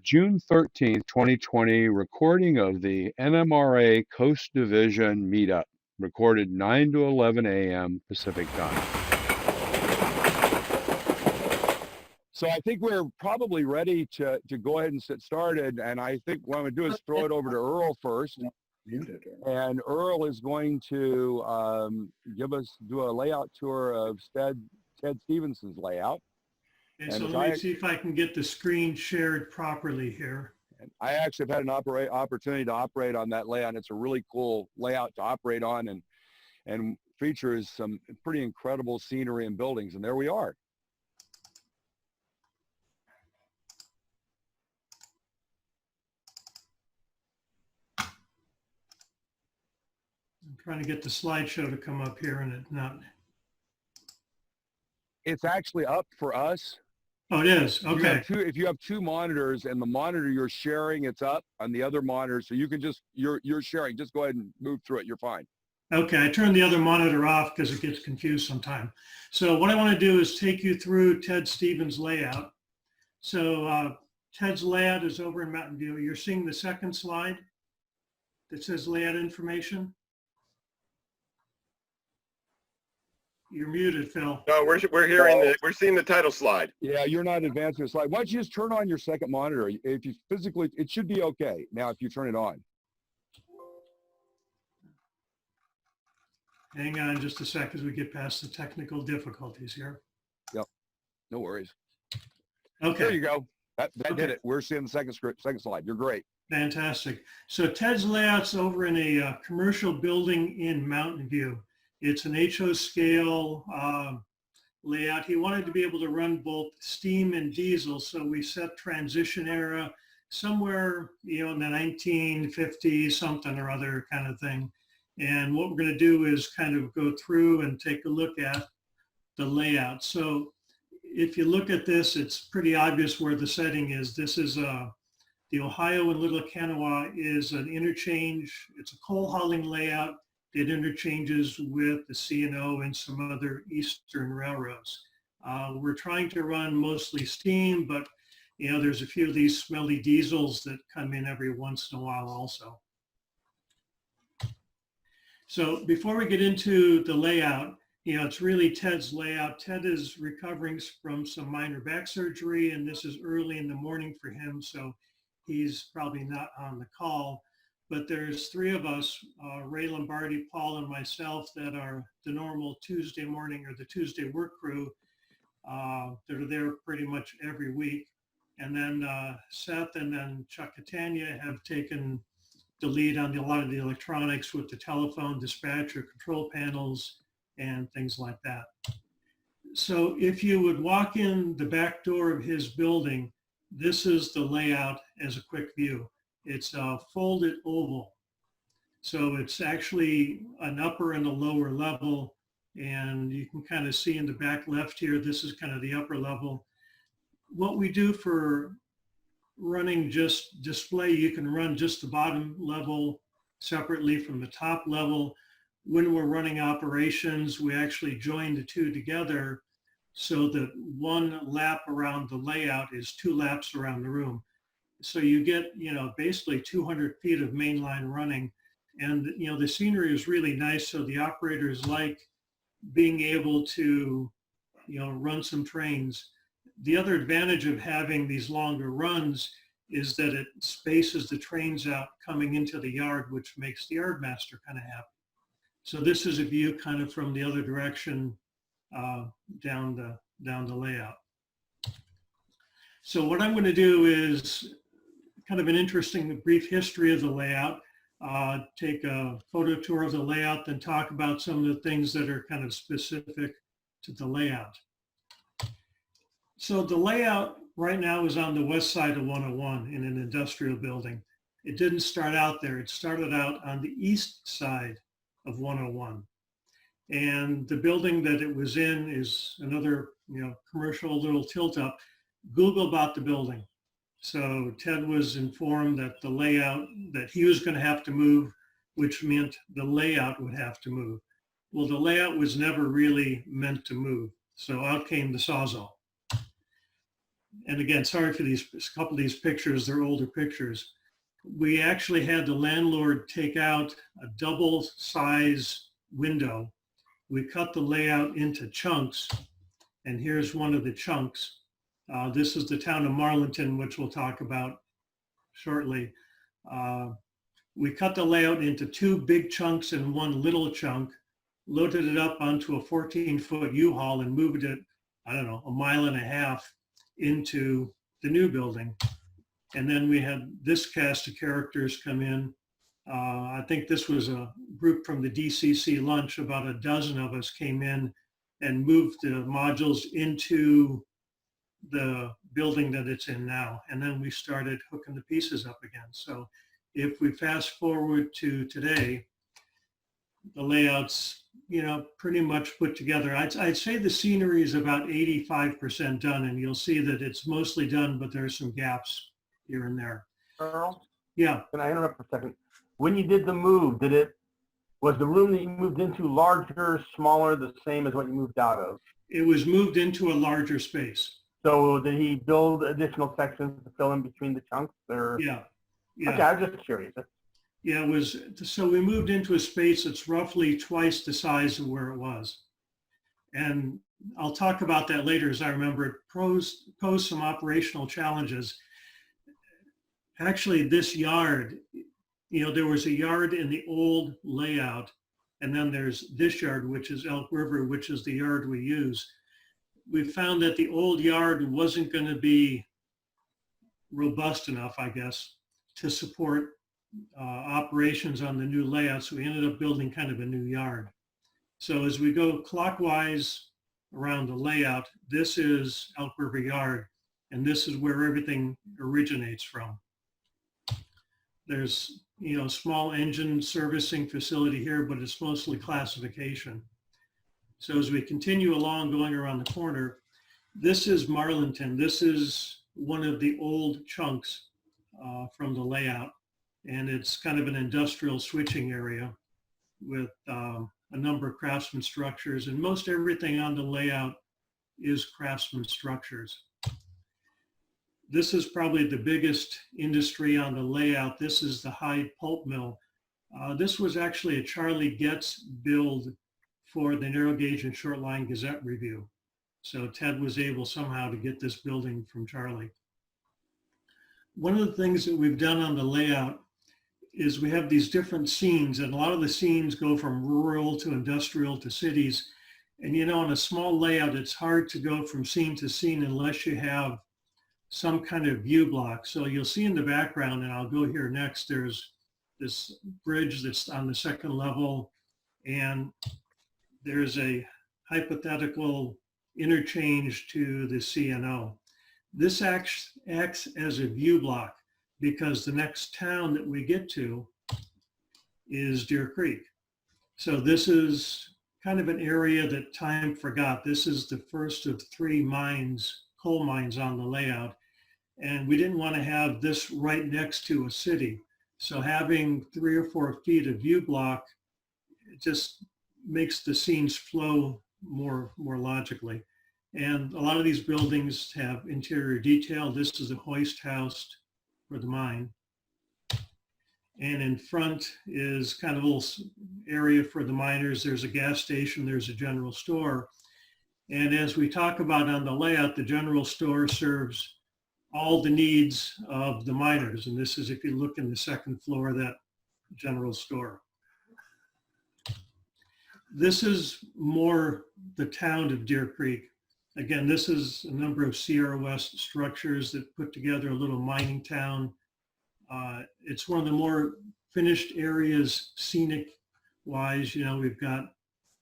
June 13th, 2020 recording of the NMRA Coast Division Meetup, recorded 9 to 11 a.m. Pacific Time. So I think we're probably ready to go ahead and get started, and I think what I'm going to do is throw it over to Earl first. And Earl is going to do a layout tour of Ted Stevenson's layout. Okay, so let me see if I can get the screen shared properly here. I actually have had an opportunity to operate on that layout. It's a really cool layout to operate on, and features some pretty incredible scenery and buildings. And there we are. I'm trying to get the slideshow to come up here, and it's not. It's actually up for us. Oh, it is. Okay. If you have two monitors, and the monitor you're sharing, it's up on the other monitor, so you can just you're sharing. Just go ahead and move through it. You're fine. Okay, I turned the other monitor off because it gets confused sometimes. So what I want to do is take you through Ted Stevens' layout. So Ted's layout is over in Mountain View. You're seeing the second slide that says layout information. You're muted, Phil. No, we're hearing we're seeing the title slide. Yeah, you're not advancing the slide. Why don't you just turn on your second monitor? If you physically, it should be okay now if you turn it on. Hang on just a sec as we get past the technical difficulties here. Yep, no worries. Okay. There you go. That did it. We're seeing the second slide. You're great. Fantastic. So Ted's layout's over in a commercial building in Mountain View. It's an HO scale layout. He wanted to be able to run both steam and diesel, so we set transition era somewhere, in the 1950s, something or other kind of thing. And what we're going to do is kind of go through and take a look at the layout. So if you look at this, it's pretty obvious where the setting is. This is the Ohio and Little Kanawha is an interchange. It's a coal hauling layout. It interchanges with the C&O and some other Eastern railroads. We're trying to run mostly steam, but there's a few of these smelly diesels that come in every once in a while also. So before we get into the layout, it's really Ted's layout. Ted is recovering from some minor back surgery, and this is early in the morning for him, so he's probably not on the call. But there's three of us, Ray Lombardi, Paul, and myself, that are the normal Tuesday morning or the Tuesday work crew that are there pretty much every week. And then Seth and then Chuck Catania have taken the lead on a lot of the electronics with the telephone, dispatcher, control panels, and things like that. So if you would walk in the back door of his building, this is the layout as a quick view. It's a folded oval. So it's actually an upper and a lower level. And you can kind of see in the back left here, this is kind of the upper level. What we do for running just display, you can run just the bottom level separately from the top level. When we're running operations, we actually join the two together so that one lap around the layout is 2 laps around the room. So you get, basically 200 feet of mainline running. And, the scenery is really nice. So the operators like being able to, run some trains. The other advantage of having these longer runs is that it spaces the trains out coming into the yard, which makes the yard master kind of happy. So this is a view kind of from the other direction down the layout. So what I'm going to do is kind of an interesting brief history of the layout, take a photo tour of the layout, then talk about some of the things that are kind of specific to the layout. So the layout right now is on the west side of 101 in an industrial building. It didn't start out there. It started out on the east side of 101. And the building that it was in is another, commercial little tilt up. Google bought the building. So Ted was informed that the layout, that he was going to have to move, which meant the layout would have to move. Well, the layout was never really meant to move. So out came the Sawzall. and again, sorry for these, a couple of these pictures, they're older pictures. We actually had the landlord take out a double size window. We cut the layout into chunks, and here's one of the chunks. This is the town of Marlinton, which we'll talk about shortly. We cut the layout into two big chunks and one little chunk, loaded it up onto a 14-foot U-Haul and moved it, I don't know, 1.5 miles into the new building. And then we had this cast of characters come in. I think this was a group from the DCC lunch. About a dozen of us came in and moved the modules into the building that it's in now. And then we started hooking the pieces up again. So if we fast forward to today, the layout's, you know, pretty much put together. I'd say the scenery is about 85% done, and you'll see that it's mostly done, but there's some gaps here and there. Earl, Yeah, can I interrupt for a second? When you did the move, was the room that you moved into larger, smaller, the same as what you moved out of? it was moved into a larger space. So did he build additional sections to fill in between the chunks? Or? Yeah, yeah. Okay, I'm just curious. Yeah, it was, so we moved into a space that's roughly twice the size of where it was. And I'll talk about that later as I remember it posed some operational challenges. Actually, this yard, you know, there was a yard in the old layout, and then there's this yard, which is Elk River, which is the yard we use. We found that the old yard wasn't going to be robust enough, I guess, to support operations on the new layout. So we ended up building kind of a new yard. So as we go clockwise around the layout, this is Elk River Yard, and this is where everything originates from. There's, you know, small engine servicing facility here, but it's mostly classification. So as we continue along going around the corner, this is Marlinton. This is one of the old chunks from the layout. And it's kind of an industrial switching area with a number of craftsman structures, and most everything on the layout is craftsman structures. This is probably the biggest industry on the layout. This is the Hyde Pulp Mill. This was actually a Charlie Getz build for the Narrow Gauge and Short Line Gazette Review. So Ted was able somehow to get this building from Charlie. One of the things that we've done on the layout is we have these different scenes, and a lot of the scenes go from rural to industrial to cities. And you know, on a small layout, it's hard to go from scene to scene unless you have some kind of view block. So you'll see in the background, and I'll go here next, there's this bridge that's on the second level, and there's a hypothetical interchange to the CNO. This acts as a view block, because the next town that we get to is Deer Creek. So this is kind of an area that time forgot. This is the first of 3 mines, coal mines on the layout. And we didn't want to have this right next to a city. So having 3 or 4 feet of view block, it just makes the scenes flow more logically. And a lot of these buildings have interior detail. This is a hoist house for the mine. And in front is kind of a little area for the miners. There's a gas station, there's a general store. And as we talk about on the layout, the general store serves all the needs of the miners. And this is, if you look in the second floor of that general store. This is more the town of Deer Creek. Again, this is a number of Sierra West structures that put together a little mining town. It's one of the more finished areas scenic wise. You know, we've got,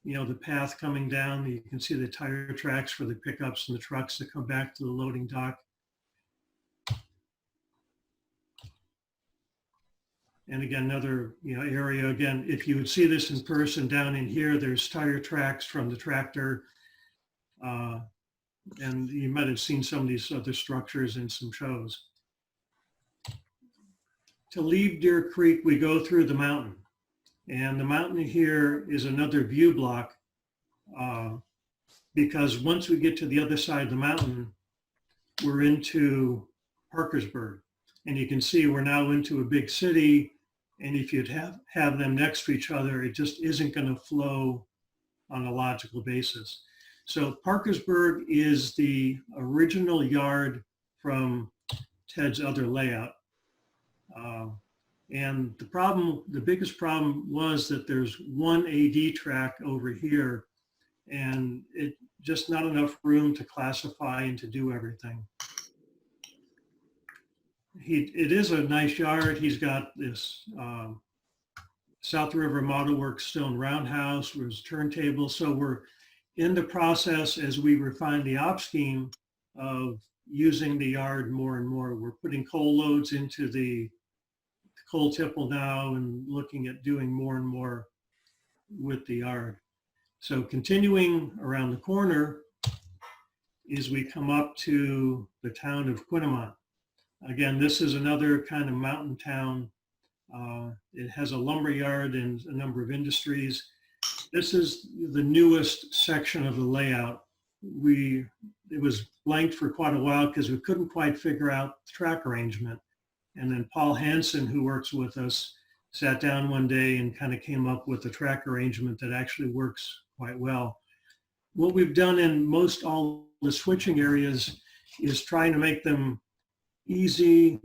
you know, the path coming down. You can see the tire tracks for the pickups and the trucks that come back to the loading dock. And again, another, you know, area. Again, if you would see this in person down in here, there's tire tracks from the tractor. And you might have seen some of these other structures in some shows. To leave Deer Creek, we go through the mountain. And the mountain here is another view block because once we get to the other side of the mountain, we're into Parkersburg. And you can see we're now into a big city. And if you'd have them next to each other, it just isn't going to flow on a logical basis. So Parkersburg is the original yard from Ted's other layout. And the biggest problem was that there's one AD track over here, and it just not enough room to classify and to do everything. It is a nice yard. He's got this South River Model Works stone roundhouse with his turntable. So we're in the process, as we refine the op scheme, of using the yard more and more. We're putting coal loads into the coal tipple now and looking at doing more and more with the yard. So continuing around the corner is we come up to the town of Quinnamont. Again, this is another kind of mountain town. It has a lumber yard and a number of industries. This is the newest section of the layout. It was blanked for quite a while because we couldn't quite figure out the track arrangement. And then Paul Hansen, who works with us, sat down one day and kind of came up with a track arrangement that actually works quite well. What we've done in most all the switching areas is trying to make them easy,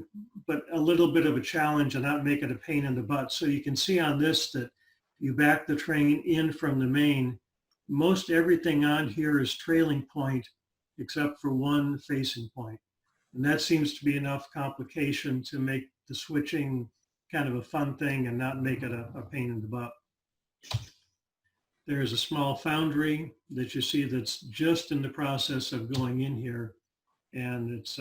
but a little bit of a challenge and not make it a pain in the butt. So you can see on this that you back the train in from the main. Most everything on here is trailing point except for one facing point. And that seems to be enough complication to make the switching kind of a fun thing and not make it a pain in the butt. There's a small foundry that you see that's just in the process of going in here. And it's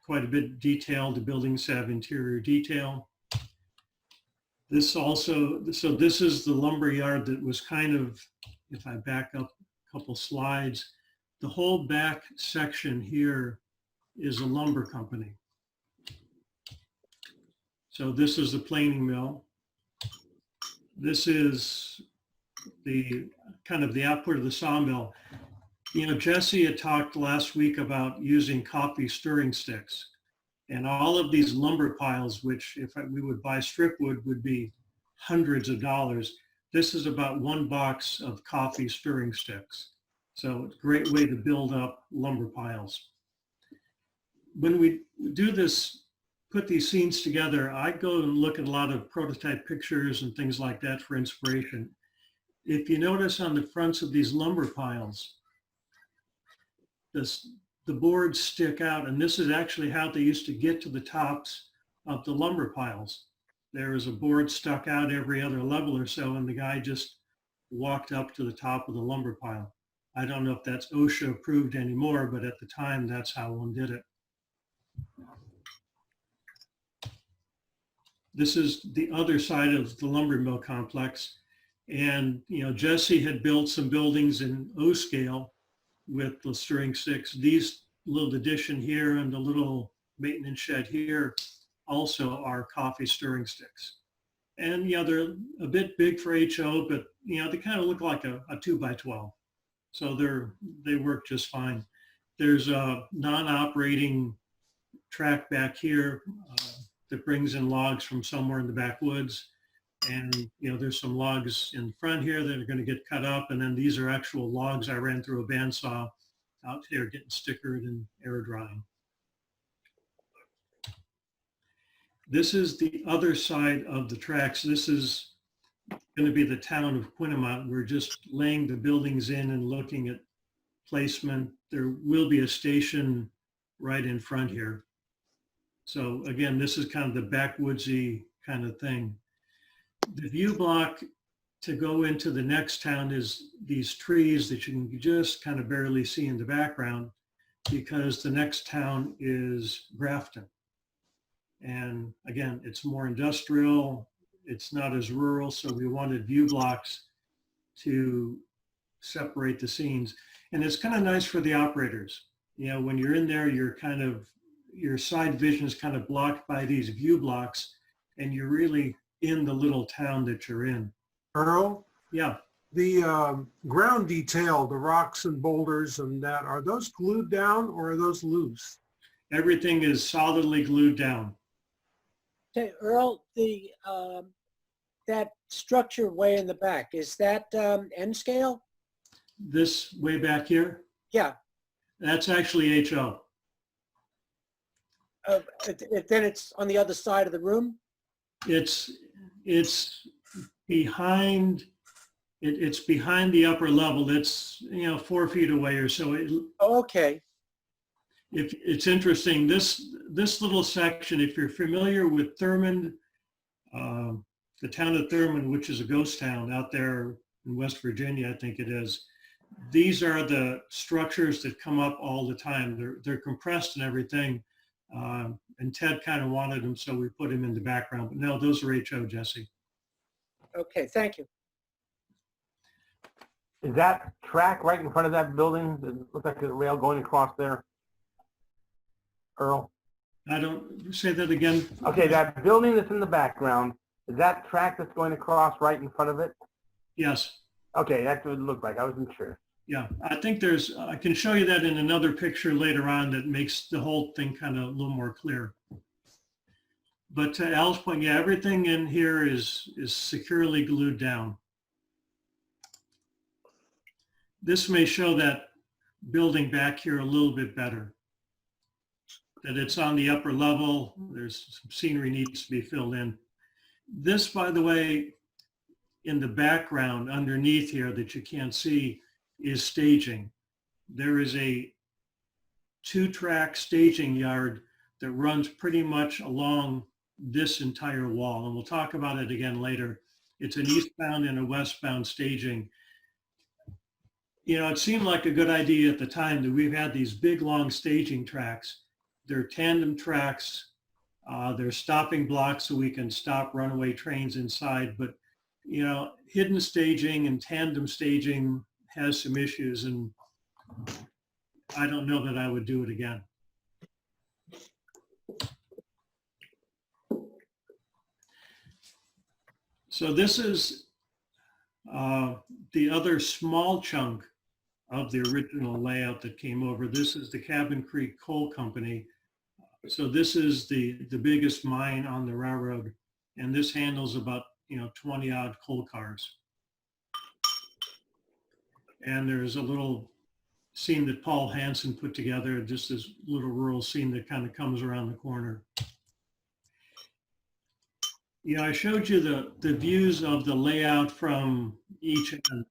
quite a bit detailed. The buildings have interior detail. This is the lumber yard that was kind of, if I back up a couple slides, the whole back section here is a lumber company. So this is the planing mill. This is the kind of the output of the sawmill. You know, Jesse had talked last week about using coffee stirring sticks, and all of these lumber piles, which if we would buy strip wood would be hundreds of dollars. This is about one box of coffee stirring sticks. So it's a great way to build up lumber piles. When we do this, put these scenes together, I go and look at a lot of prototype pictures and things like that for inspiration. If you notice on the fronts of these lumber piles, the boards stick out, and this is actually how they used to get to the tops of the lumber piles. There was a board stuck out every other level or so, and the guy just walked up to the top of the lumber pile. I don't know if that's OSHA approved anymore, but at the time, that's how one did it. This is the other side of the lumber mill complex. And, you know, Jesse had built some buildings in O scale with the stirring sticks. These little addition here and the little maintenance shed here also are coffee stirring sticks. And, you know, they're a bit big for HO, but, you know, they kind of look like a 2x12. So they work just fine. There's a non-operating track back here that brings in logs from somewhere in the backwoods. And, you know, there's some logs in front here that are going to get cut up. And then these are actual logs I ran through a bandsaw out here getting stickered and air drying. This is the other side of the tracks. This is going to be the town of Quinnamont. We're just laying the buildings in and looking at placement. There will be a station right in front here. So again, this is kind of the backwoodsy kind of thing. The view block to go into the next town is these trees that you can just kind of barely see in the background, because the next town is Grafton. And again, it's more industrial. It's not as rural. So we wanted view blocks to separate the scenes. And it's kind of nice for the operators. You know, when you're in there, your side vision is kind of blocked by these view blocks, and you're really in the little town that you're in. Earl? Yeah. The ground detail, the rocks and boulders and that, are those glued down or are those loose? Everything is solidly glued down. Okay, Earl, that structure way in the back, is that N scale? This way back here, Yeah, that's actually HO. then it's on the other side of the room? It's behind, it's behind the upper level. It's, 4 feet away or so. Oh, okay, If it's interesting, this little section, if you're familiar with Thurmond, the town of Thurmond, which is a ghost town out there in West Virginia, I think it is. These are the structures that come up all the time. They're compressed and everything. And Ted kind of wanted them, so we put him in the background. But no, those are HO, Jesse. okay, thank you. Is that track right in front of that building? It looks like a rail going across there. Earl? I don't, say that again. Okay, that building that's in the background, is that track that's going across right in front of it? Yes. Okay, that's what it looked like. I wasn't sure. Yeah, I think I can show you that in another picture later on that makes the whole thing kind of a little more clear. But to Al's point, yeah, everything in here is securely glued down. This may show that building back here a little bit better. That it's on the upper level. There's some scenery needs to be filled in. This, by the way, in the background underneath here that you can't see is staging. There is a 2-track staging yard that runs pretty much along this entire wall. And we'll talk about it again later. It's an eastbound and a westbound staging. It seemed like a good idea at the time that we've had these big, long staging tracks. They're tandem tracks. They're stopping blocks so we can stop runaway trains inside. But, hidden staging and tandem staging has some issues, and I don't know that I would do it again. So this is the other small chunk of the original layout that came over. This is the Cabin Creek Coal Company. So this is the biggest mine on the railroad, and this handles about 20 odd coal cars. And there's a little scene that Paul Hansen put together, just this little rural scene that kind of comes around the corner. I showed you the views of the layout from each end.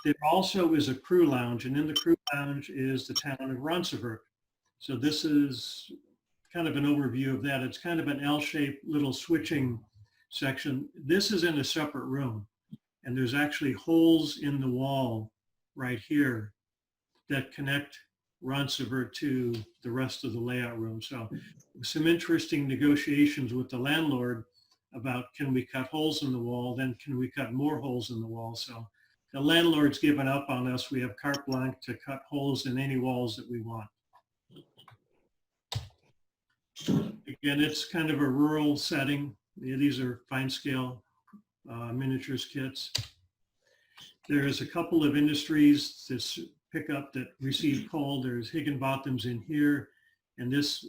There also is a crew lounge, and in the crew lounge is the town of Ronceverte. So this is kind of an overview of that. It's kind of an L-shaped little switching section. This is in a separate room, and there's actually holes in the wall right here that connect Ronceverte to the rest of the layout room. So some interesting negotiations with the landlord about, can we cut holes in the wall? Then can we cut more holes in the wall? So the landlord's given up on us. We have carte blanche to cut holes in any walls that we want. Again, it's kind of a rural setting. These are fine scale miniatures kits. There's a couple of industries this pickup that receive coal. There's Higginbotham's in here, and this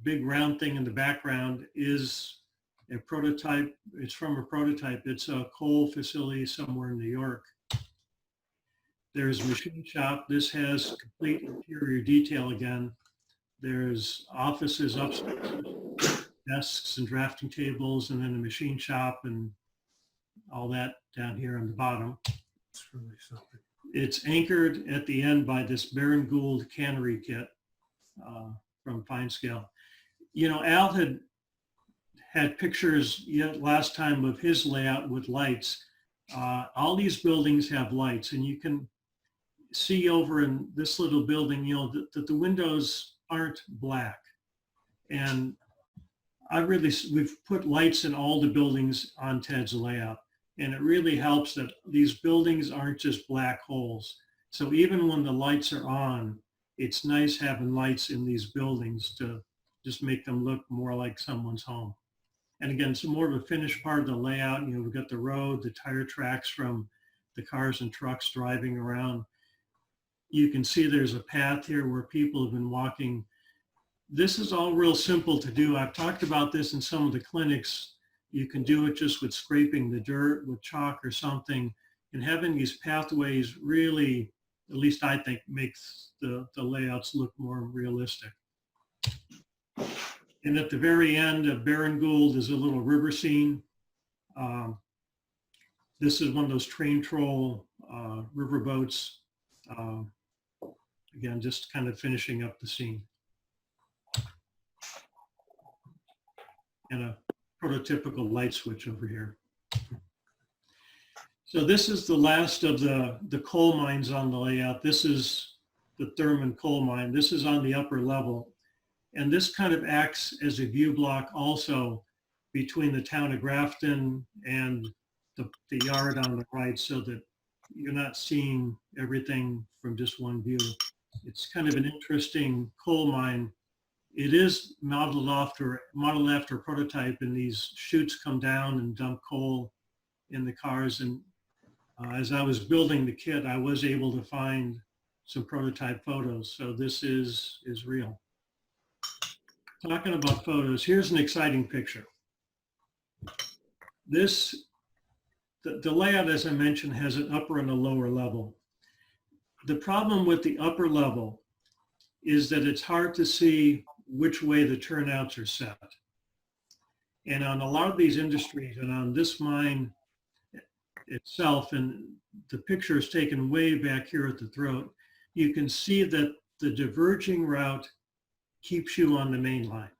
big round thing in the background is a prototype. It's from a prototype. It's a coal facility somewhere in New York. There's a machine shop. This has complete interior detail again. There's offices upstairs, desks and drafting tables, and then a machine shop and all that down here on the bottom. It's really something. It's anchored at the end by this Baron Gould cannery kit from Fine Scale. Al had pictures last time of his layout with lights. All these buildings have lights, and you can see over in this little building, that the windows aren't black. And we've put lights in all the buildings on Ted's layout. And it really helps that these buildings aren't just black holes. So even when the lights are on, it's nice having lights in these buildings to just make them look more like someone's home. And again, some more of a finished part of the layout. We've got the road, the tire tracks from the cars and trucks driving around. You can see there's a path here where people have been walking. This is all real simple to do. I've talked about this in some of the clinics. You can do it just with scraping the dirt with chalk or something, and having these pathways really, at least I think, makes the layouts look more realistic. And at the very end of Baron Gould is a little river scene. This is one of those train troll river boats. Again, just kind of finishing up the scene. And a prototypical light switch over here. So this is the last of the coal mines on the layout. This is the Thurman coal mine. This is on the upper level. And this kind of acts as a view block also between the town of Grafton and the yard on the right, so that you're not seeing everything from just one view. It's kind of an interesting coal mine. It is modeled after a prototype, and these chutes come down and dump coal in the cars. And as I was building the kit, I was able to find some prototype photos. So this is real. Talking about photos, here's an exciting picture. The layout, as I mentioned, has an upper and a lower level. The problem with the upper level is that it's hard to see which way the turnouts are set. And on a lot of these industries, and on this mine itself, and the picture is taken way back here at the throat, you can see that the diverging route keeps you on the main line.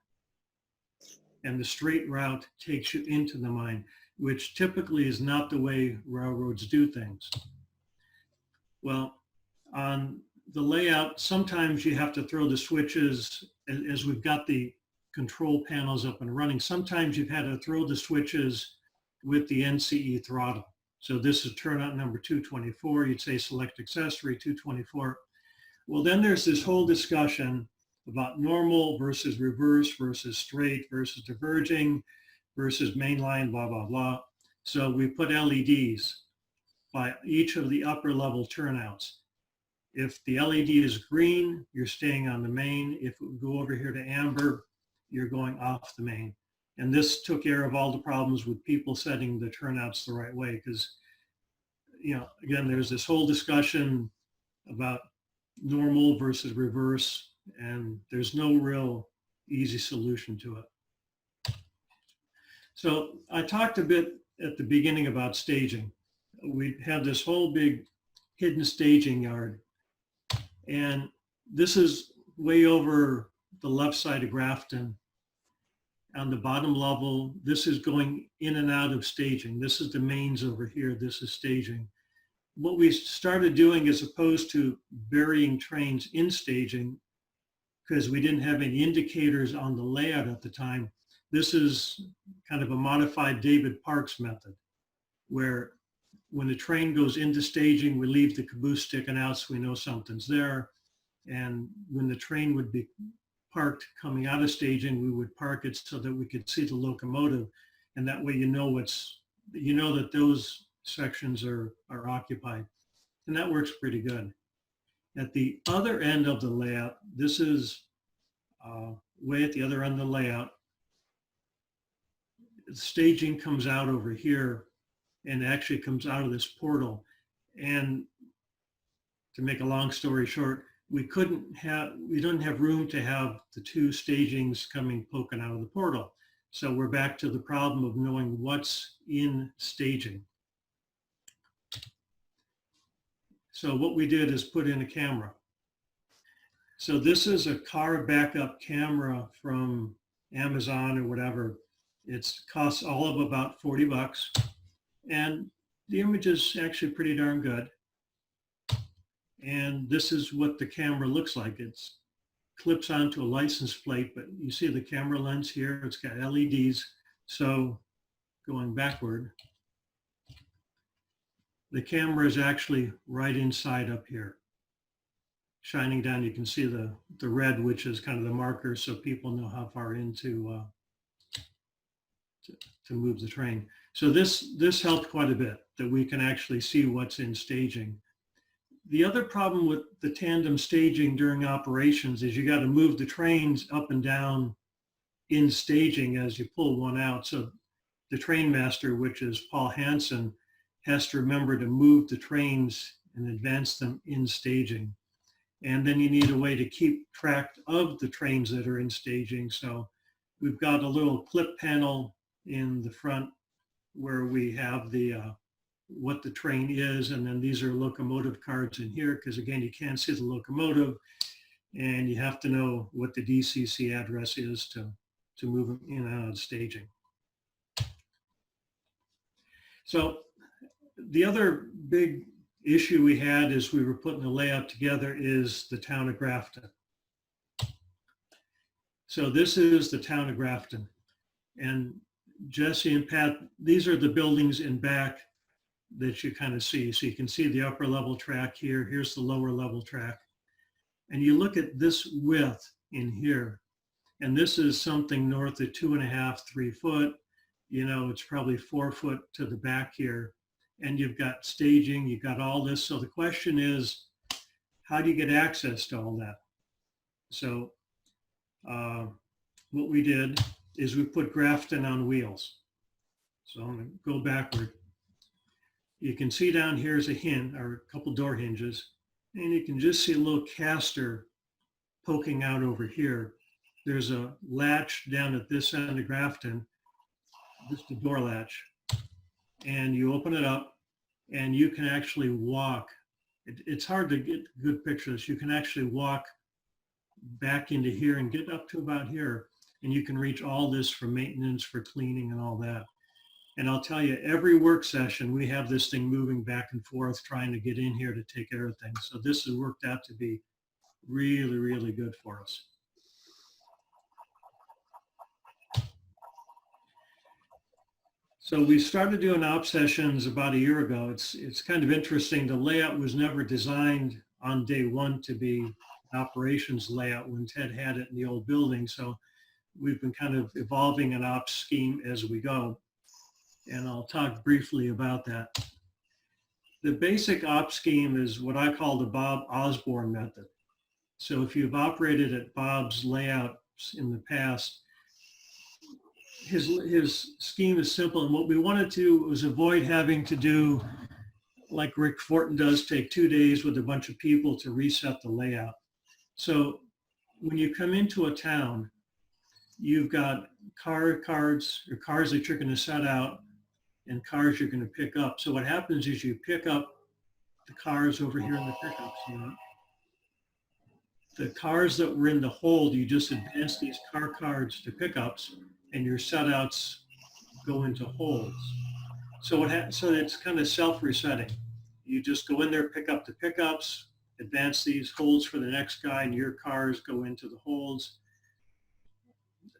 And the straight route takes you into the mine, which typically is not the way railroads do things. Well, on the layout, sometimes you have to throw the switches, as we've got the control panels up and running. Sometimes you've had to throw the switches with the NCE throttle. So this is turnout number 224. You'd say select accessory 224. Well, then there's this whole discussion about normal versus reverse versus straight versus diverging versus mainline, blah, blah, blah. So we put LEDs by each of the upper level turnouts. If the LED is green, you're staying on the main. If we go over here to amber, you're going off the main. And this took care of all the problems with people setting the turnouts the right way, because, you know, again, there's this whole discussion about normal versus reverse, and there's no real easy solution to it. So I talked a bit at the beginning about staging. We have this whole big hidden staging yard. And this is way over the left side of Grafton. On the bottom level, this is going in and out of staging. This is the mains over here. This is staging. What we started doing, as opposed to burying trains in staging, because we didn't have any indicators on the layout at the time, this is kind of a modified David Parks method, where when the train goes into staging, we leave the caboose sticking out so we know something's there. And when the train would be parked coming out of staging, we would park it so that we could see the locomotive. And that way you know that those sections are occupied. And that works pretty good. At the other end of the layout, this is way at the other end of the layout, the staging comes out over here and actually comes out of this portal. And to make a long story short, we don't have room to have the two stagings poking out of the portal. So we're back to the problem of knowing what's in staging. So what we did is put in a camera. So this is a car backup camera from Amazon or whatever. It costs all of about 40 bucks. And the image is actually pretty darn good. And this is what the camera looks like. It clips onto a license plate, but you see the camera lens here. It's got LEDs. So going backward, the camera is actually right inside up here. Shining down, you can see the red, which is kind of the marker so people know how far into move the train. So this helped quite a bit, that we can actually see what's in staging. The other problem with the tandem staging during operations is you got to move the trains up and down in staging as you pull one out. So the train master, which is Paul Hansen, has to remember to move the trains and advance them in staging. And then you need a way to keep track of the trains that are in staging. So we've got a little clip panel in the front where we have the what the train is, and then these are locomotive cards in here, because again, you can't see the locomotive, and you have to know what the DCC address is to move them in and out of staging. So the other big issue we had as we were putting the layout together is the town of Grafton. So this is the town of Grafton. And Jesse and Pat, these are the buildings in back that you kind of see. So you can see the upper level track here. Here's the lower level track. And you look at this width in here, and this is something north of 2.5, 3 foot. You know, it's probably 4 foot to the back here. And you've got staging, you've got all this. So the question is, how do you get access to all that? So what we did is we put Grafton on wheels. So I'm gonna go backward. You can see down here is a hinge, or a couple door hinges, and you can just see a little caster poking out over here. There's a latch down at this end of Grafton, just a door latch. And you open it up and you can actually walk. It's hard to get a good picture of this. You can actually walk back into here and get up to about here. And you can reach all this for maintenance, for cleaning and all that. And I'll tell you, every work session, we have this thing moving back and forth, trying to get in here to take care of things. So this has worked out to be really, really good for us. So we started doing op sessions about a year ago. It's kind of interesting. The layout was never designed on day one to be an operations layout when Ted had it in the old building. So we've been kind of evolving an ops scheme as we go. And I'll talk briefly about that. The basic ops scheme is what I call the Bob Osborne method. So if you've operated at Bob's layouts in the past, his scheme is simple. And what we wanted to was avoid having to do, like Rick Fortin does, take 2 days with a bunch of people to reset the layout. So when you come into a town, you've got cards or cars that you're going to set out and cars you're going to pick up. So what happens is you pick up the cars over here in the pickups unit. The cars that were in the hold, you just advance these car cards to pickups, and your setouts go into holds. So so it's kind of self-resetting. You just go in there, pick up the pickups, advance these holds for the next guy, and your cars go into the holds.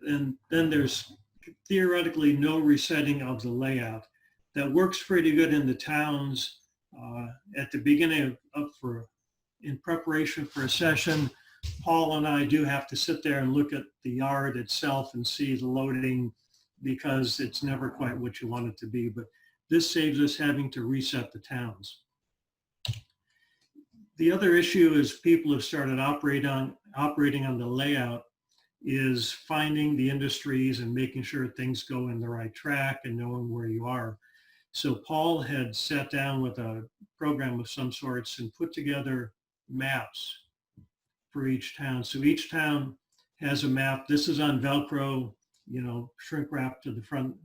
And then there's theoretically no resetting of the layout. That works pretty good in the towns. At the beginning in preparation for a session, Paul and I do have to sit there and look at the yard itself and see the loading, because it's never quite what you want it to be. But this saves us having to reset the towns. The other issue is people have started operating on the layout is finding the industries and making sure things go in the right track and knowing where you are. So Paul had sat down with a program of some sorts and put together maps for each town. So each town has a map. This is on Velcro, you know, shrink wrap to the front,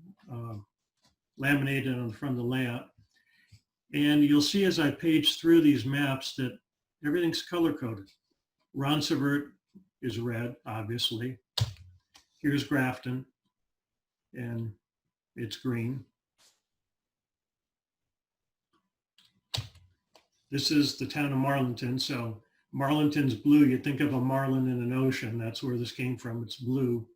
laminated on the front of the layout. And you'll see as I page through these maps that everything's color coded. Roncevert is red, obviously. Here's Grafton, and it's green. This is the town of Marlinton. So Marlinton's blue. You think of a marlin in an ocean. That's where this came from. It's blue.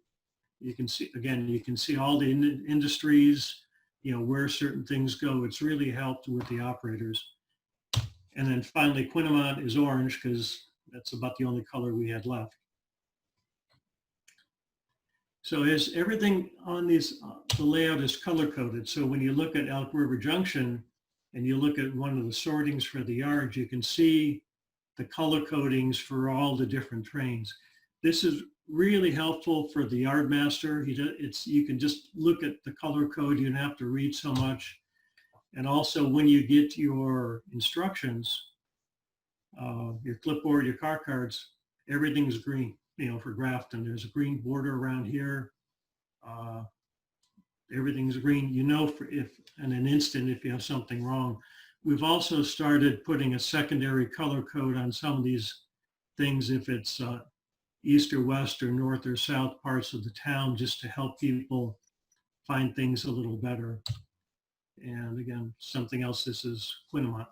You can see, again, you can see all the industries, you know, where certain things go. It's really helped with the operators. And then finally, Quinnamont is orange because that's about the only color we had left. So is everything on these, the layout is color coded. So when you look at Elk River Junction and you look at one of the sortings for the yards, you can see the color codings for all the different trains. This is really helpful for the yard master. You can just look at the color code. You don't have to read so much. And also when you get your instructions, your clipboard, your car cards, everything's green, for Grafton. There's a green border around here. Everything's green. If in an instant, if you have something wrong. We've also started putting a secondary color code on some of these things if it's east or west or north or south parts of the town, just to help people find things a little better. And again, something else, this is Quinnamont.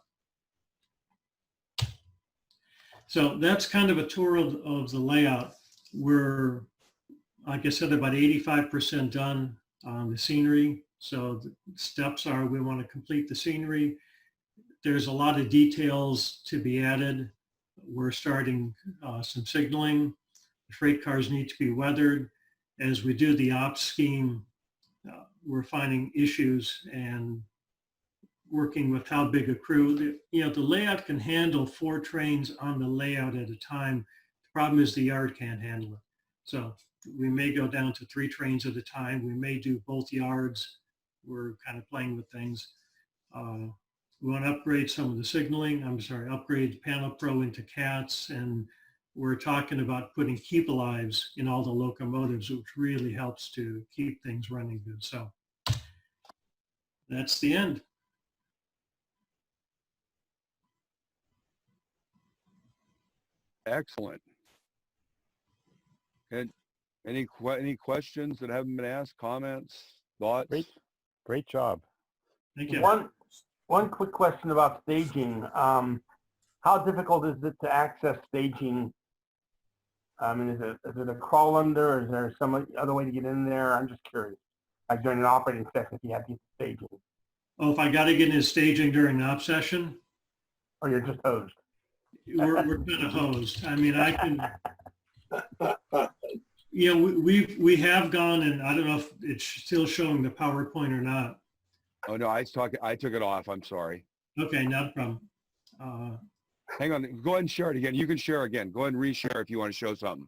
So that's kind of a tour of the layout. We're, like I said, about 85% done on the scenery. So the steps are, we want to complete the scenery. There's a lot of details to be added. We're starting some signaling. The freight cars need to be weathered. As we do the ops scheme, we're finding issues and working with how big a crew. The layout can handle 4 trains on the layout at a time. The problem is the yard can't handle it. So we may go down to 3 trains at a time. We may do both yards. We're kind of playing with things. We want to upgrade some of the signaling. Upgrade Panel Pro into CATs, and we're talking about putting keep alives in all the locomotives, which really helps to keep things running good. So that's the end. Excellent. And any questions that haven't been asked, comments, thoughts? Great job. Thank you. One quick question about staging. How difficult is it to access staging? I mean, is it a crawl under, or is there some other way to get in there? I'm just curious. Like during an operating session, if you have to get staging. Oh, if I got to get into staging during an op session? Or you're just hosed? We're kind of hosed. I mean, I can, we have gone, and I don't know if it's still showing the PowerPoint or not. Oh, no, I took it off. I'm sorry. Okay, not a problem. Hang on. Go ahead and share it again. You can share again. Go ahead and reshare if you want to show something.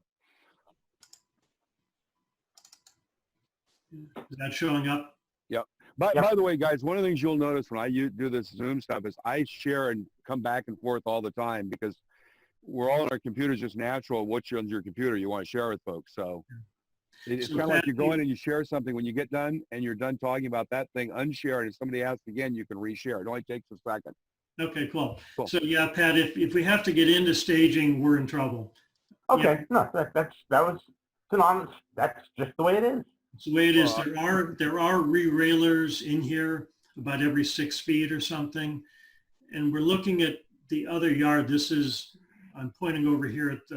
Is that showing up? By the way, guys, one of the things you'll notice when I do this Zoom stuff is I share and come back and forth all the time, because we're all on our computers just natural. What's on your computer you want to share with folks. So it's kind of like you go in and you share something. When you get done and you're done talking about that thing, unshare it. If somebody asks again, you can reshare. It only takes a second. Okay, cool. Cool. So yeah, Pat, if we have to get into staging, we're in trouble. Okay, no, that's synonymous. That's just the way it is. It's the way it is. There are re-railers in here about every 6 feet or something. And we're looking at the other yard. I'm pointing over here at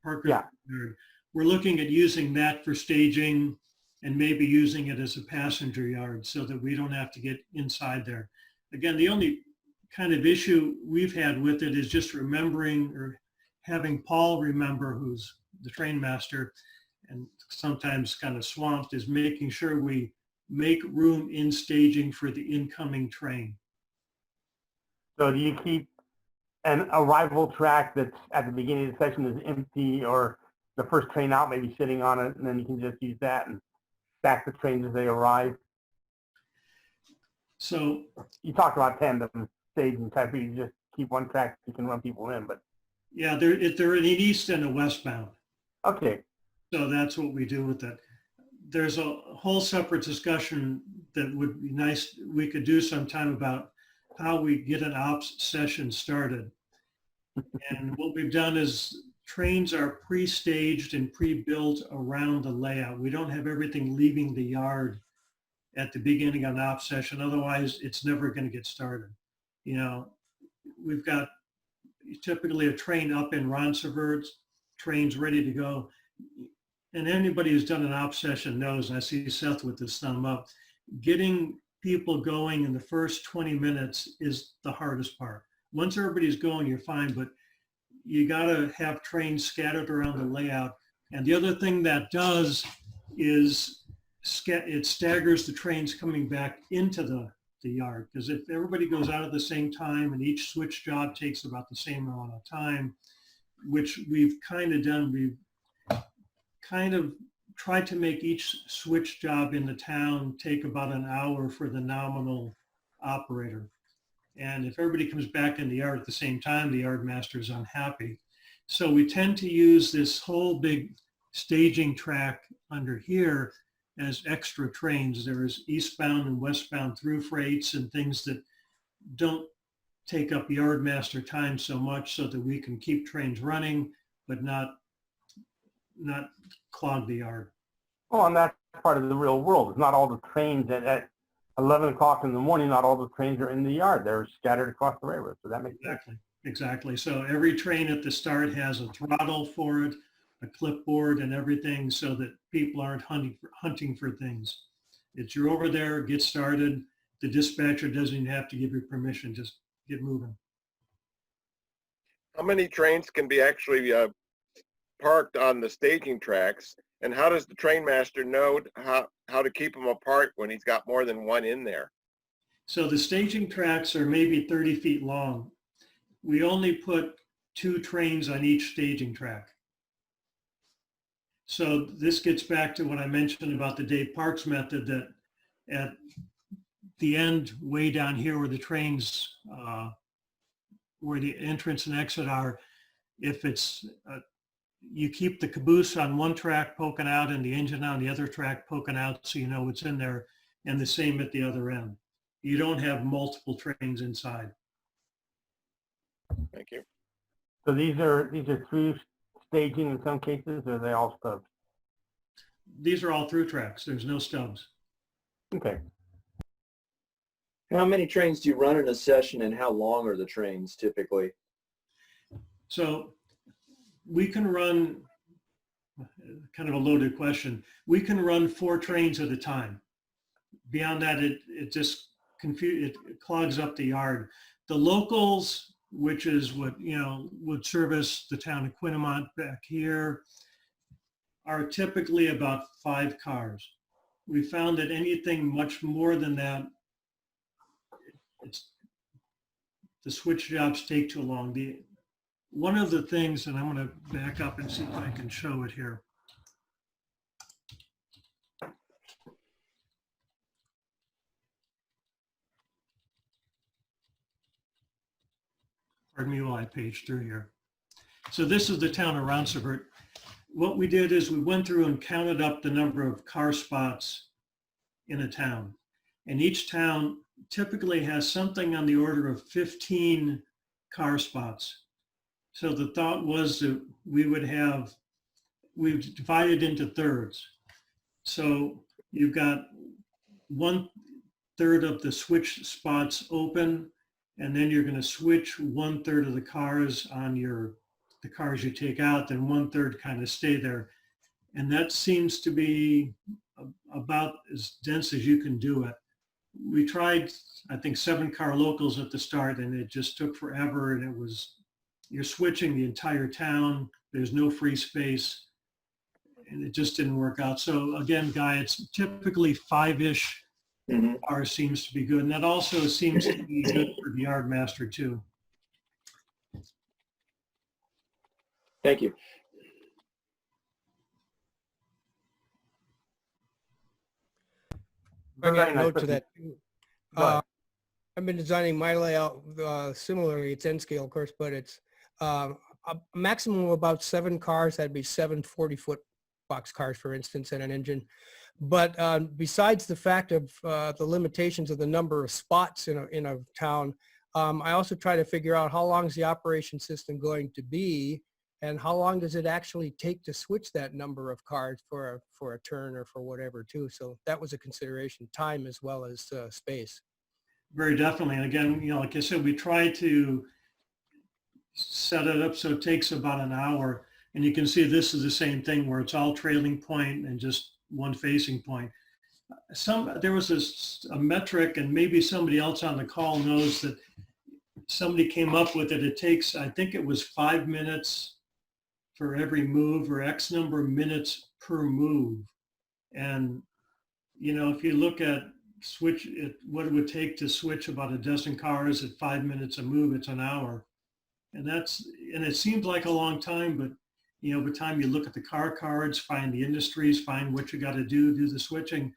Parker yard. We're looking at using that for staging and maybe using it as a passenger yard so that we don't have to get inside there. Again, the only kind of issue we've had with it is just remembering, or having Paul remember, who's the train master and sometimes kind of swamped, is making sure we make room in staging for the incoming train. So do you keep an arrival track that's at the beginning of the session is empty, or the first train out maybe sitting on it, and then you can just use that and stack the trains as they arrive? So You talked about tandem staging type, where you just keep one track, you can run people in, but. yeah, they're an east and a westbound. Okay. So that's what we do with it. There's a whole separate discussion that would be nice, we could do sometime, about how we get an ops session started. And what we've done is trains are pre-staged and pre-built around the layout. We don't have everything leaving the yard at the beginning of an ops session. Otherwise, it's never going to get started. We've got typically a train up in Ronceverte, trains ready to go. And anybody who's done an ops session knows, and I see Seth with his thumb up, getting people going in the first 20 minutes is the hardest part. Once everybody's going, you're fine, but you got to have trains scattered around the layout. And the other thing that does is it staggers the trains coming back into the yard. Because if everybody goes out at the same time and each switch job takes about the same amount of time, which we've kind of done, we've kind of tried to make each switch job in the town take about an hour for the nominal operator. And if everybody comes back in the yard at the same time, the yard master is unhappy. So we tend to use this whole big staging track under here as extra trains. There is eastbound and westbound through freights and things that don't take up yard master time so much, so that we can keep trains running, but not clog the yard. Well, and that's part of the real world. It's not all the trains at 11 o'clock in the morning, not all the trains are in the yard. They're scattered across the railroad. So that makes sense. Exactly. So every train at the start has a throttle for it, a clipboard and everything, so that people aren't hunting for things. It's you're over there, get started. The dispatcher doesn't even have to give you permission, just get moving. How many trains can be actually parked on the staging tracks? And how does the train master know how to keep them apart when he's got more than one in there? So the staging tracks are maybe 30 feet long. We only put 2 trains on each staging track. So this gets back to what I mentioned about the Dave Parks method, that at the end, way down here where the trains, where the entrance and exit are, if it's, you keep the caboose on one track poking out and the engine on the other track poking out, so you know what's in there, and the same at the other end. You don't have multiple trains inside. Thank you. So these are through staging in some cases, or are they all stubs? These are all through tracks. There's no stubs. Okay. How many trains do you run in a session, and how long are the trains typically? So we can run, kind of a loaded question, we can run 4 trains at a time. Beyond that, it just it clogs up the yard. The locals, which is what, would service the town of Quinnamont back here, are typically about 5 cars. We found that anything much more than that, the switch jobs take too long. One of the things, and I'm going to back up and see if I can show it here. Pardon me while I page through here. So this is the town of Ronceverte. What we did is we went through and counted up the number of car spots in a town. And each town typically has something on the order of 15 car spots. So the thought was that we've divided into thirds. So you've got 1/3 of the switch spots open, and then you're going to switch 1/3 of the cars on the cars you take out, then 1/3 kind of stay there. And that seems to be about as dense as you can do it. We tried, I think, 7 car locals at the start, and it just took forever. And you're switching the entire town. There's no free space, and it just didn't work out. So again, Guy, it's typically 5-ish cars seems to be good. And that also seems to be good for the yard master too. Thank you. I got a Very nice note to that. Go ahead. I've been designing my layout similarly. It's N scale, of course, but it's a maximum of about 7 cars. That'd be 7 40-foot box cars, for instance, and an engine. But besides the fact of the limitations of the number of spots in a town, I also try to figure out how long is the operation system going to be, and how long does it actually take to switch that number of cars for a turn or for whatever too. So that was a consideration, time as well as space. Very definitely. And again, like I said, we try to set it up so it takes about an hour. And you can see this is the same thing where it's all trailing point and just one facing point. There was a metric, and maybe somebody else on the call knows that somebody came up with it. It takes, I think it was 5 minutes for every move, or X number of minutes per move. And, you know, if you look at what it would take to switch about a dozen cars at 5 minutes a move, it's an hour. And it seems like a long time, but, you know, by the time you look at the car cards, find the industries, find what you got to do the switching,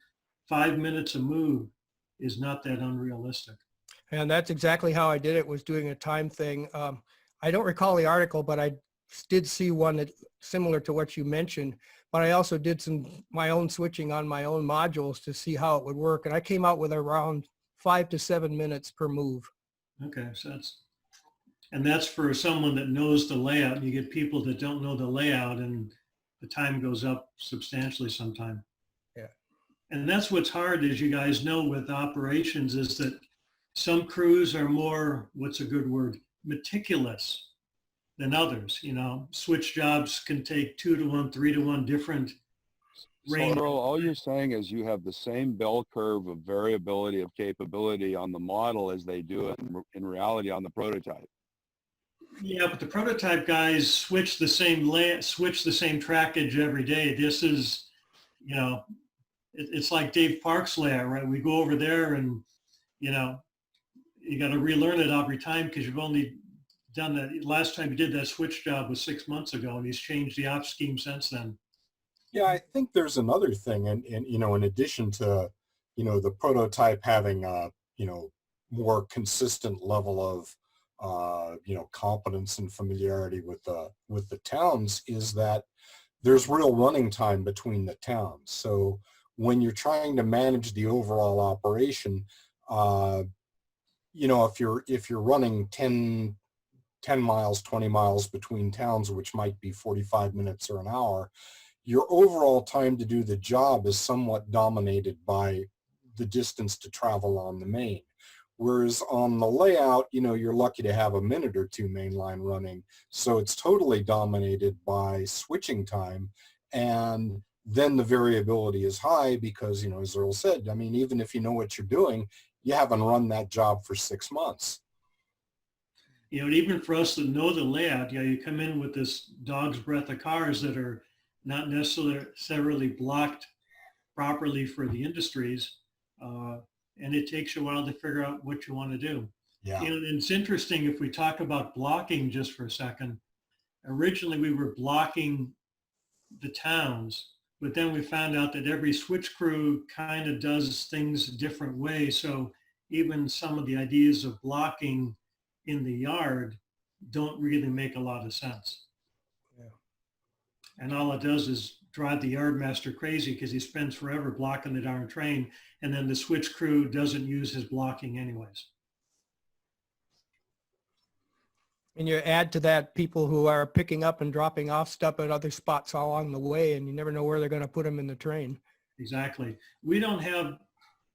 5 minutes a move is not that unrealistic. And that's exactly how I did it, was doing a time thing. I don't recall the article, but I did see one that similar to what you mentioned, but I also did my own switching on my own modules to see how it would work. And I came out with around 5 to 7 minutes per move. Okay, so that's for someone that knows the layout. You get people that don't know the layout and the time goes up substantially sometime. Yeah. And that's what's hard, as you guys know, with operations, is that some crews are more, what's a good word, meticulous than others. You know, switch jobs can take 2 to 1, 3 to 1 different So range. Earl, all you're saying is you have the same bell curve of variability of capability on the model as they do in reality on the prototype. Yeah, but the prototype guys switch the same trackage every day. This is, you know, it's like Dave Park's layout, right? We go over there and, you know, you got to relearn it every time because you've only done that. Last time you did that switch job was 6 months ago, and he's changed the op scheme since then. Yeah, I think there's another thing, and you know, in addition to, you know, the prototype having a, you know, more consistent level of you know, competence and familiarity with the towns, is that there's real running time between the towns. So when you're trying to manage the overall operation, you know, if you're running 10 miles, 20 miles between towns, which might be 45 minutes or an hour, your overall time to do the job is somewhat dominated by the distance to travel on the main. Whereas on the layout, you know, you're lucky to have a minute or two mainline running. So it's totally dominated by switching time. And then the variability is high because, you know, as Earl said, I mean, even if you know what you're doing, you haven't run that job for 6 months. You know, even for us that know the layout, you know, you come in with this dog's breath of cars that are not necessarily blocked properly for the industries. And it takes you a while to figure out what you want to do. Yeah. You know, and it's interesting if we talk about blocking just for a second. Originally, we were blocking the towns, but then we found out that every switch crew kind of does things a different way. So even some of the ideas of blocking in the yard don't really make a lot of sense. Yeah. And all it does is drive the yard master crazy because he spends forever blocking the darn train, and then the switch crew doesn't use his blocking anyways. And you add to that people who are picking up and dropping off stuff at other spots along the way, and you never know where they're going to put them in the train. Exactly. We don't have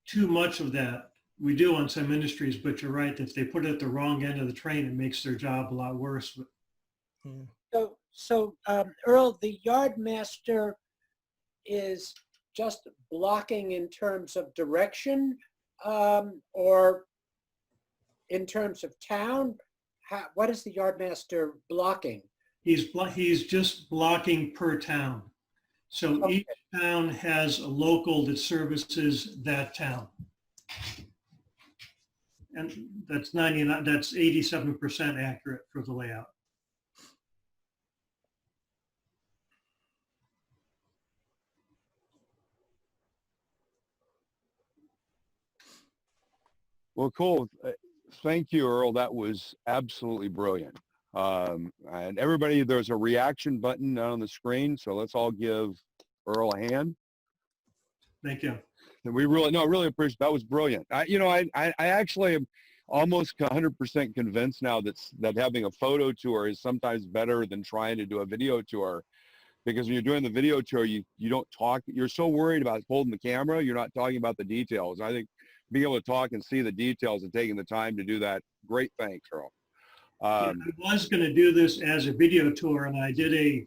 too much of that. We do on some industries, but you're right. If they put it at the wrong end of the train, it makes their job a lot worse. Yeah. So Earl, the yard master is just blocking in terms of direction or in terms of town? What is the yard master blocking? He's just blocking per town. So Okay. each town has a local that services that town. And that's 87% accurate for the layout. Well, cool. Thank you, Earl. That was absolutely brilliant. And everybody, there's a reaction button on the screen. So let's all give Earl a hand. Thank you. And we really appreciate, that was brilliant. I actually am almost 100% convinced now that having a photo tour is sometimes better than trying to do a video tour, because when you're doing the video tour, you don't talk. You're so worried about holding the camera, you're not talking about the details. I think being able to talk and see the details and taking the time to do that, great, thanks, Earl. I was going to do this as a video tour, and I did a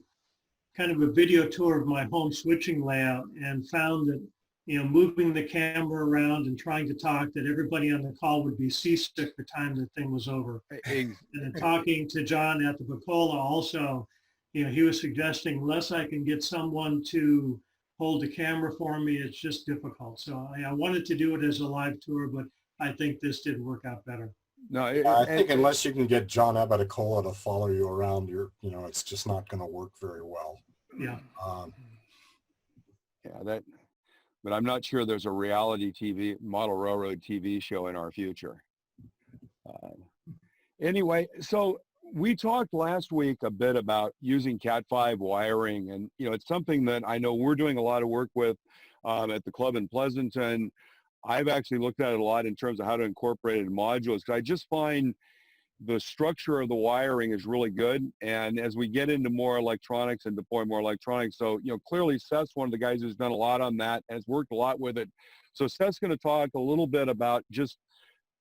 kind of a video tour of my home switching layout and found that, you know, moving the camera around and trying to talk, that everybody on the call would be seasick by the time the thing was over. And then talking to John at the Bacola also, you know, he was suggesting unless I can get someone to hold the camera for me. It's just difficult. So I wanted to do it as a live tour, but I think this did work out better. No, I think unless you can get John Abaticola to follow you around, it's just not going to work very well. Yeah. yeah, but I'm not sure there's a reality TV, model railroad TV show in our future. Anyway, so we talked last week a bit about using Cat5 wiring, and it's something that I know we're doing a lot of work with at the club in Pleasanton. I've actually looked at it a lot in terms of how to incorporate it in modules, because I just find the structure of the wiring is really good. And as we get into more electronics and deploy more electronics, so clearly Seth's one of the guys who's done a lot on that and has worked a lot with it. So Seth's going to talk a little bit about just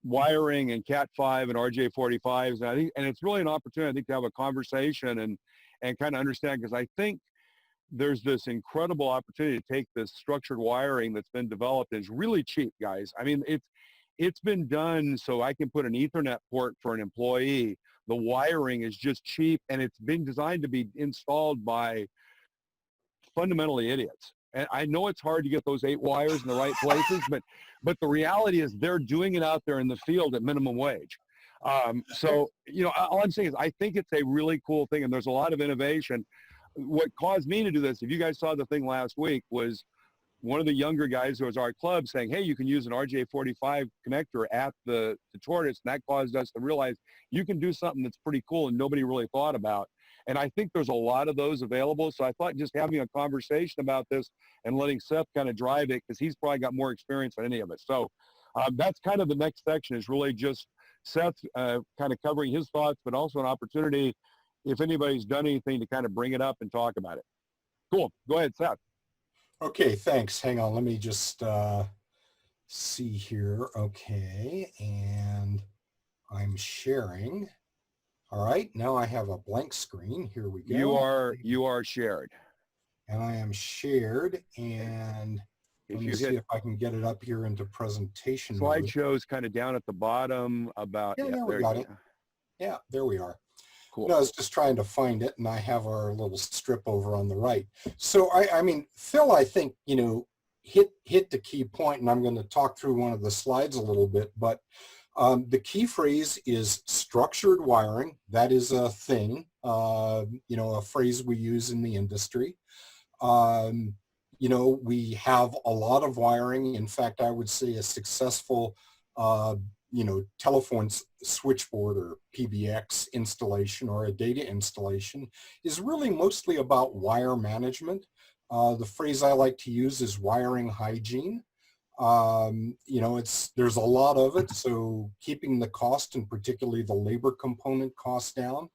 wiring and Cat5 and RJ45s, and I think, and it's really an opportunity, I think, to have a conversation and kind of understand, because I think there's this incredible opportunity to take this structured wiring that's been developed. It's really cheap, guys. I mean, it's been done so I can put an Ethernet port for an employee. The wiring is just cheap, and it's been designed to be installed by fundamentally idiots. And I know it's hard to get those 8 wires in the right places, but the reality is they're doing it out there in the field at minimum wage. So, all I'm saying is I think it's a really cool thing, and there's a lot of innovation. What caused me to do this, if you guys saw the thing last week, was one of the younger guys who was our club saying, hey, you can use an RJ45 connector at the tortoise, and that caused us to realize you can do something that's pretty cool and nobody really thought about. And I think there's a lot of those available. So I thought just having a conversation about this and letting Seth kind of drive it, because he's probably got more experience than any of us. So that's kind of the next section, is really just Seth kind of covering his thoughts, but also an opportunity if anybody's done anything to kind of bring it up and talk about it. Cool. Go ahead, Seth. Okay, thanks. Hang on. Let me just see here. Okay, and I'm sharing. All right, now I have a blank screen. Here we go. You are shared. And I am shared, and let me see if I can get it up here into presentation mode. Slideshows kind of down at the bottom about. Yeah, there we got it. Yeah, there we are. Cool. No, I was just trying to find it, and I have our little strip over on the right. So I mean, Phil, I think, hit the key point, and I'm going to talk through one of the slides a little bit, but the key phrase is structured wiring. That is a thing, a phrase we use in the industry. We have a lot of wiring. In fact, I would say a successful telephone switchboard or PBX installation or a data installation is really mostly about wire management. The phrase I like to use is wiring hygiene. There's a lot of it, so keeping the cost and particularly the labor component cost down.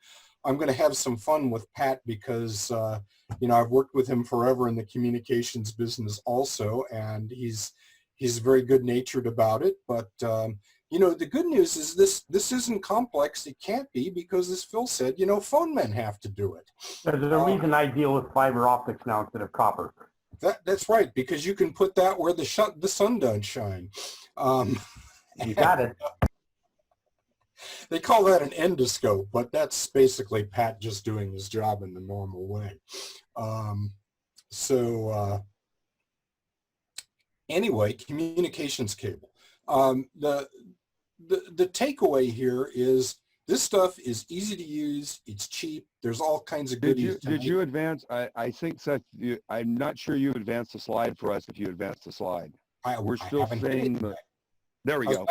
I'm going to have some fun with Pat because, I've worked with him forever in the communications business also, and he's very good-natured about it. But, the good news is this isn't complex. It can't be because, as Phil said, phone men have to do it. There's a reason I deal with fiber optics now instead of copper. That's right, because you can put that where the sun don't shine. You got it. They call that an endoscope, but that's basically Pat just doing his job in the normal way. Anyway, communications cable. The takeaway here is this stuff is easy to use. It's cheap. There's all kinds of goodies. Did you advance? I think, Seth, I'm not sure you advanced the slide for us if you advanced the slide. We're still seeing there we go.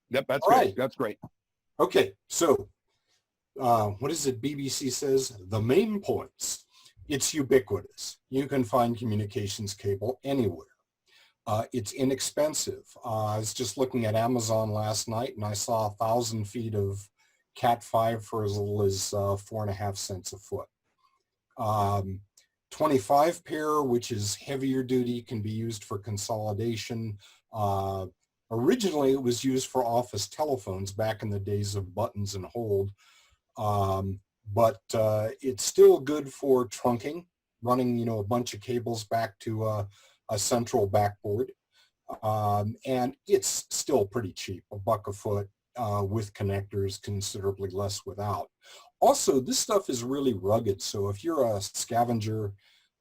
Yep, that's great. Right. That's great. Okay, so what is it BBC says? The main points. It's ubiquitous. You can find communications cable anywhere. It's inexpensive. I was just looking at Amazon last night and I saw 1,000 feet of Cat5 for as little as 4.5 cents a foot. 25 pair, which is heavier duty, can be used for consolidation. Originally, it was used for office telephones back in the days of buttons and hold, but it's still good for trunking, running a bunch of cables back to a central backboard, and it's still pretty cheap, $1 a foot with connectors, considerably less without. Also, this stuff is really rugged, so if you're a scavenger,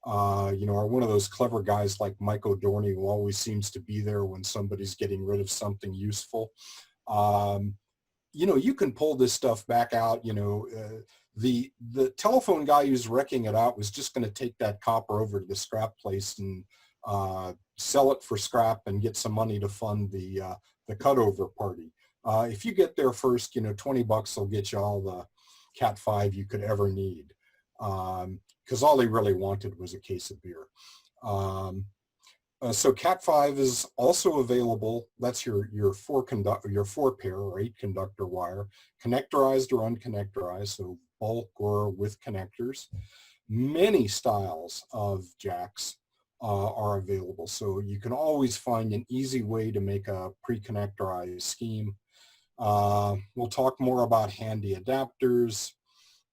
are one of those clever guys like Mike O'Dorney who always seems to be there when somebody's getting rid of something useful. You can pull this stuff back out. The telephone guy who's wrecking it out was just going to take that copper over to the scrap place and sell it for scrap and get some money to fund the cutover party. If you get there first, $20 will get you all the Cat 5 you could ever need. Because all he really wanted was a case of beer. So Cat 5 is also available. That's your 4-pair or 8-conductor wire, connectorized or unconnectorized, so bulk or with connectors. Many styles of jacks are available, so you can always find an easy way to make a pre-connectorized scheme. We'll talk more about handy adapters.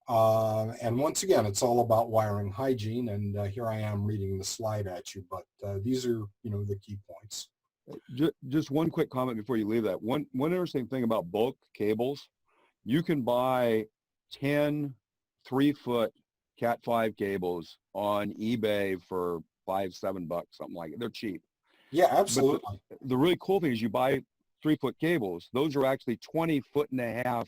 And once again, it's all about wiring hygiene, and here I am reading the slide at you, but these are, the key points. Just one quick comment before you leave that. One interesting thing about bulk cables, you can buy 10 3-foot Cat 5 cables on eBay for $5-7, something like it. They're cheap. Yeah, absolutely. But the really cool thing is you buy 3-foot cables. Those are actually 20.5-foot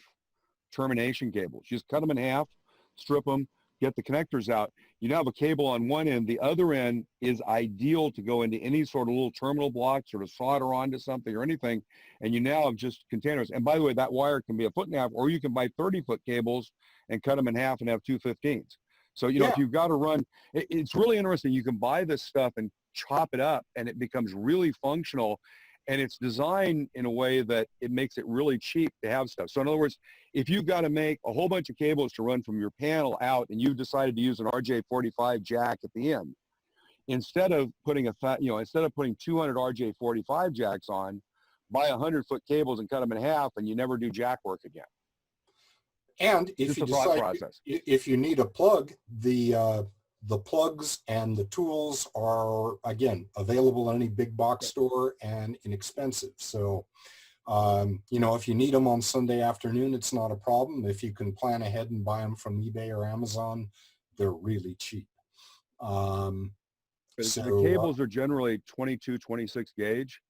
termination cables. You just cut them in half, strip them, get the connectors out. You now have a cable on one end. The other end is ideal to go into any sort of little terminal blocks or to solder onto something or anything. And you now have just containers. And by the way, that wire can be 1.5 foot, or you can buy 30-foot cables and cut them in half and have 2 15s. So, if you've got to run, it's really interesting. You can buy this stuff and chop it up and it becomes really functional. And it's designed in a way that it makes it really cheap to have stuff. So in other words, if you've got to make a whole bunch of cables to run from your panel out and you've decided to use an RJ45 jack at the end, instead of putting 200 RJ45 jacks on, buy 100-foot cables and cut them in half, and you never do jack work again. And if you decide, if you need a plug, the plugs and the tools are, again, available in any big box store and inexpensive. So, if you need them on Sunday afternoon, it's not a problem. If you can plan ahead and buy them from eBay or Amazon, they're really cheap. The cables are generally 22, 26 gauge.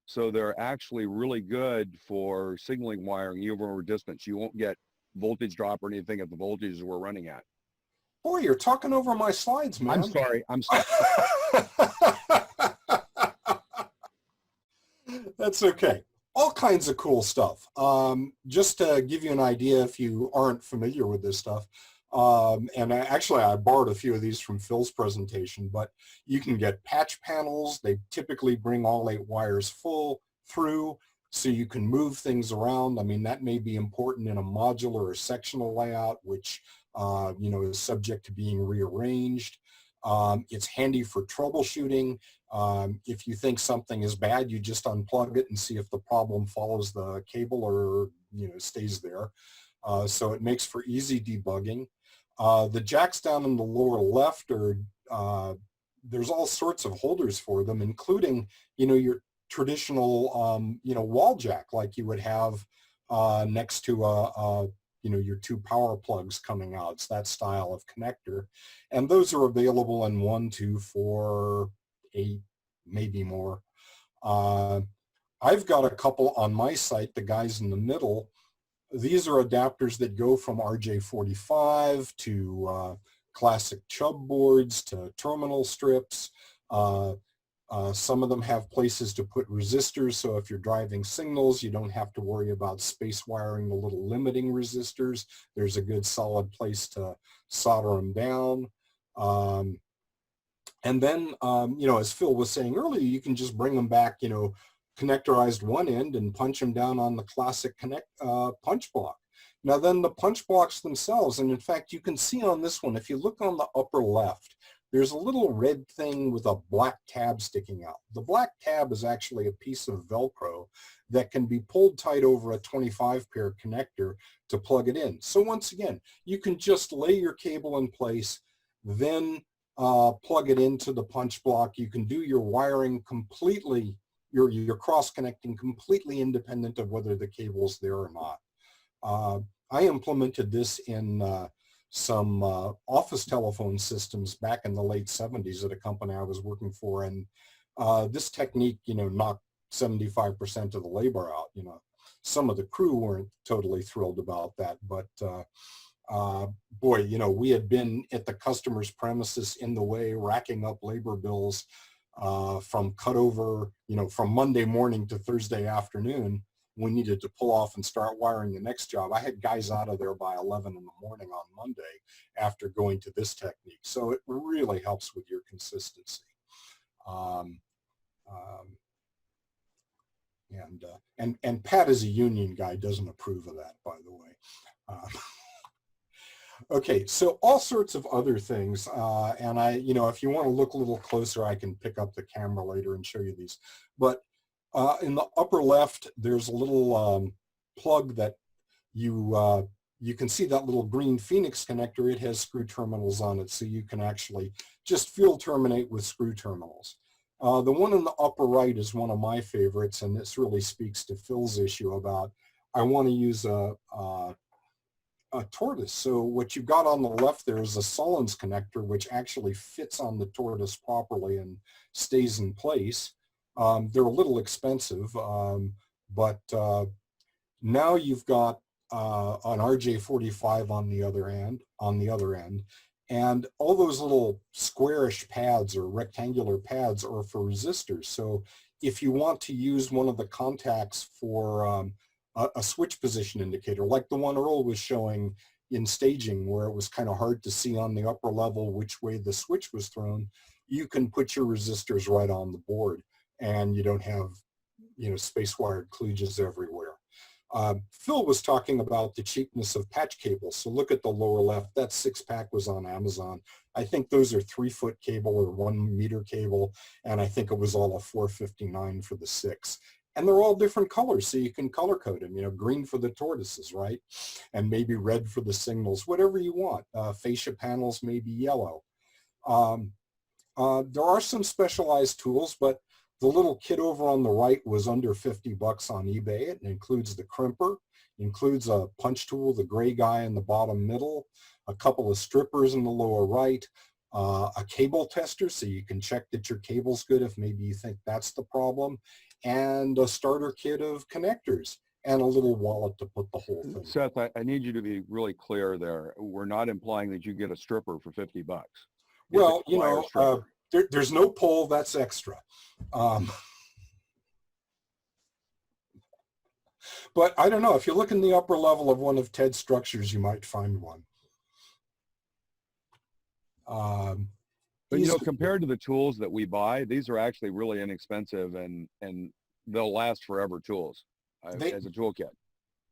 So they're actually really good for signaling wiring even over distance. You won't get voltage drop or anything at the voltages we're running at. Boy, you're talking over my slides, man. I'm sorry. That's okay. All kinds of cool stuff. Just to give you an idea, if you aren't familiar with this stuff, and I borrowed a few of these from Phil's presentation, but you can get patch panels. They typically bring all 8 wires full through, so you can move things around. I mean, that may be important in a modular or sectional layout, which is subject to being rearranged. It's handy for troubleshooting. If you think something is bad, you just unplug it and see if the problem follows the cable or stays there. So it makes for easy debugging. The jacks down in the lower left are there's all sorts of holders for them, including your traditional wall jack like you would have next to your 2 power plugs coming out. It's that style of connector, and those are available in 1, 2, 4, 8, maybe more. I've got a couple on my site, the guys in the middle. These are adapters that go from RJ45 to classic Chubb boards to terminal strips. Some of them have places to put resistors, so if you're driving signals, you don't have to worry about space wiring the little limiting resistors. There's a good solid place to solder them down. And then, as Phil was saying earlier, you can just bring them back, connectorized one end and punch them down on the classic punch block. Now then the punch blocks themselves, and in fact, you can see on this one, if you look on the upper left, there's a little red thing with a black tab sticking out. The black tab is actually a piece of Velcro that can be pulled tight over a 25-pair connector to plug it in. So once again, you can just lay your cable in place, then plug it into the punch block. You can do your wiring completely, your cross-connecting completely independent of whether the cable's there or not. I implemented this in some office telephone systems back in the late 70s at a company I was working for. And this technique, knocked 75% of the labor out. Some of the crew weren't totally thrilled about that, but boy, we had been at the customer's premises in the way, racking up labor bills from cutover, from Monday morning to Thursday afternoon. We needed to pull off and start wiring the next job. I had guys out of there by 11 in the morning on Monday after going to this technique. So it really helps with your consistency. And Pat, as a union guy, doesn't approve of that, by the way. Okay, so all sorts of other things, and if you want to look a little closer, I can pick up the camera later and show you these. But in the upper left, there's a little plug that you can see that little green Phoenix connector. It has screw terminals on it, so you can actually just field terminate with screw terminals. The one in the upper right is one of my favorites, and this really speaks to Phil's issue about I want to use a tortoise. So what you've got on the left there is a Sullins connector, which actually fits on the tortoise properly and stays in place. They're a little expensive, but now you've got an RJ45 on the other end, and all those little squarish pads or rectangular pads are for resistors. So if you want to use one of the contacts for a switch position indicator, like the one Earl was showing in staging, where it was kind of hard to see on the upper level which way the switch was thrown, you can put your resistors right on the board, and you don't have, space wired kludges everywhere. Phil was talking about the cheapness of patch cables. So look at the lower left, that 6-pack was on Amazon. I think those are 3-foot cable or 1-meter cable, and I think it was all a $4.59 for the 6. And they're all different colors, so you can color code them, green for the tortoises, right? And maybe red for the signals, whatever you want. Fascia panels may be yellow. There are some specialized tools, but the little kit over on the right was under $50 on eBay. It includes the crimper, includes a punch tool, the gray guy in the bottom middle, a couple of strippers in the lower right, a cable tester so you can check that your cable's good if maybe you think that's the problem, and a starter kit of connectors and a little wallet to put the whole thing. Seth, I need you to be really clear there. We're not implying that you get a stripper for $50. Well, there's no pole, that's extra. But I don't know, if you look in the upper level of one of Ted's structures, you might find one. But compared to the tools that we buy, these are actually really inexpensive, and they'll last forever tools as a toolkit.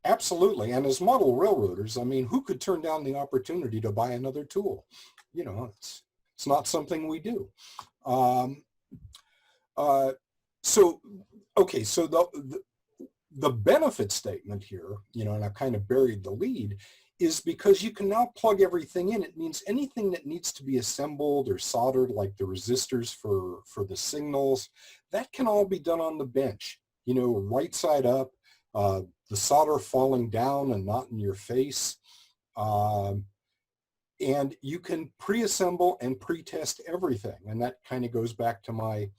Absolutely, and as model railroaders, I mean, who could turn down the opportunity to buy another tool? It's not something we do. So the benefit statement here, and I've kind of buried the lead, is because you can now plug everything in. It means anything that needs to be assembled or soldered, like the resistors for the signals, that can all be done on the bench, right side up, the solder falling down and not in your face. And you can pre-assemble and pre-test everything. And that kind of goes back to my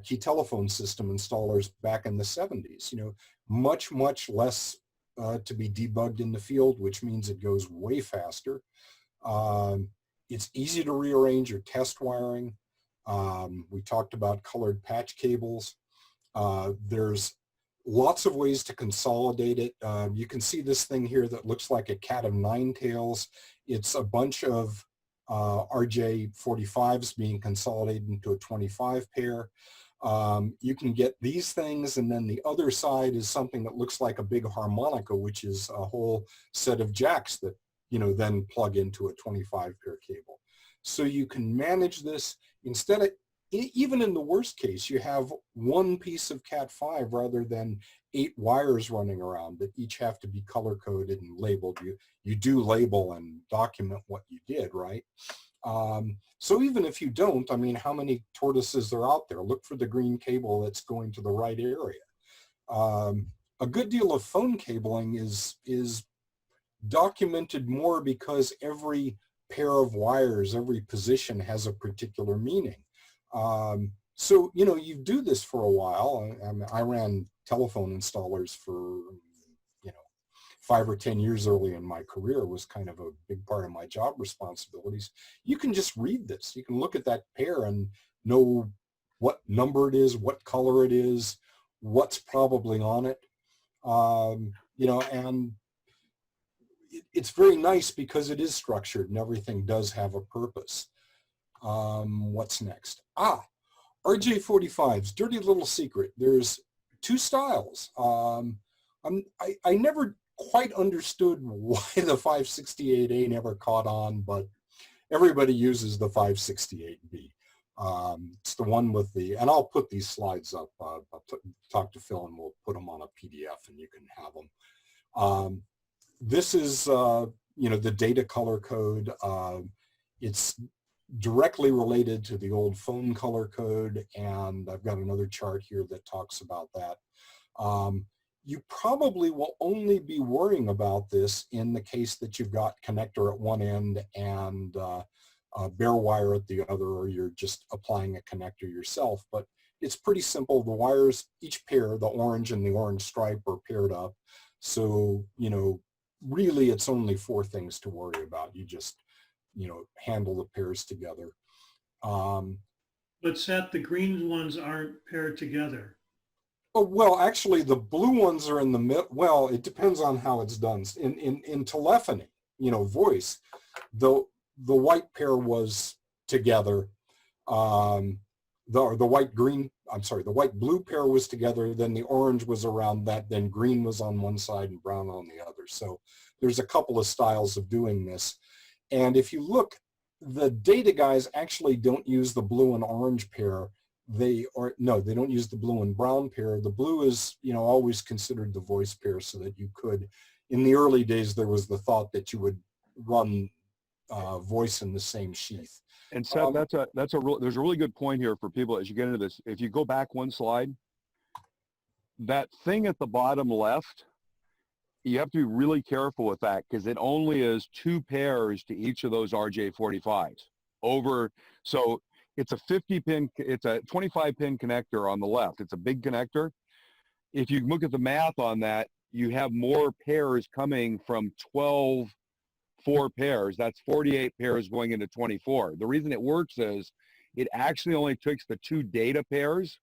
key telephone system installers back in the 70s, much, much less to be debugged in the field, which means it goes way faster. It's easy to rearrange your test wiring. We talked about colored patch cables. There's lots of ways to consolidate it. You can see this thing here that looks like a cat of 9 tails. It's a bunch of RJ45s being consolidated into a 25 pair. You can get these things, and then the other side is something that looks like a big harmonica, which is a whole set of jacks that then plug into a 25 pair cable. So you can manage this instead of, even in the worst case, you have one piece of Cat5 rather than 8 wires running around that each have to be color coded and labeled. You do label and document what you did, right? So even if you don't, I mean, how many tortoises are out there? Look for the green cable that's going to the right area. A good deal of phone cabling is documented more because every pair of wires, every position has a particular meaning. So, you know, you do this for a while. I ran telephone installers for, 5 or 10 years early in my career was kind of a big part of my job responsibilities. You can just read this. You can look at that pair and know what number it is, what color it is, what's probably on it. And it's very nice because it is structured and everything does have a purpose. What's next? RJ45s, dirty little secret. There's 2 styles. I never quite understood why the 568A never caught on, but everybody uses the 568B. It's the one with the, and I'll put these slides up. I'll talk to Phil and we'll put them on a PDF and you can have them. This is, the data color code. It's directly related to the old phone color code, and I've got another chart here that talks about that. You probably will only be worrying about this in the case that you've got connector at one end and bare wire at the other, or you're just applying a connector yourself. But it's pretty simple. The wires, each pair, the orange and the orange stripe, are paired up. So, really it's only 4 things to worry about. You just, handle the pairs together. But Seth, the green ones aren't paired together. Oh, well, actually, the blue ones are in the middle. Well, it depends on how it's done. In telephony, voice, the white pair was together. The white blue pair was together. Then the orange was around that. Then green was on one side and brown on the other. So there's a couple of styles of doing this. And if you look, the data guys actually don't use the blue and orange pair. They don't use the blue and brown pair. The blue is, always considered the voice pair, so that you could, in the early days, there was the thought that you would run voice in the same sheath. And Seth, there's a really good point here for people as you get into this. If you go back one slide, that thing at the bottom left, you have to be really careful with that because it only is 2 pairs to each of those RJ45s so it's a 50-pin, it's a 25-pin connector on the left. It's a big connector. If you look at the math on that, you have more pairs coming from 4 pairs. That's 48 pairs going into 24. The reason it works is it actually only takes the 2 data pairs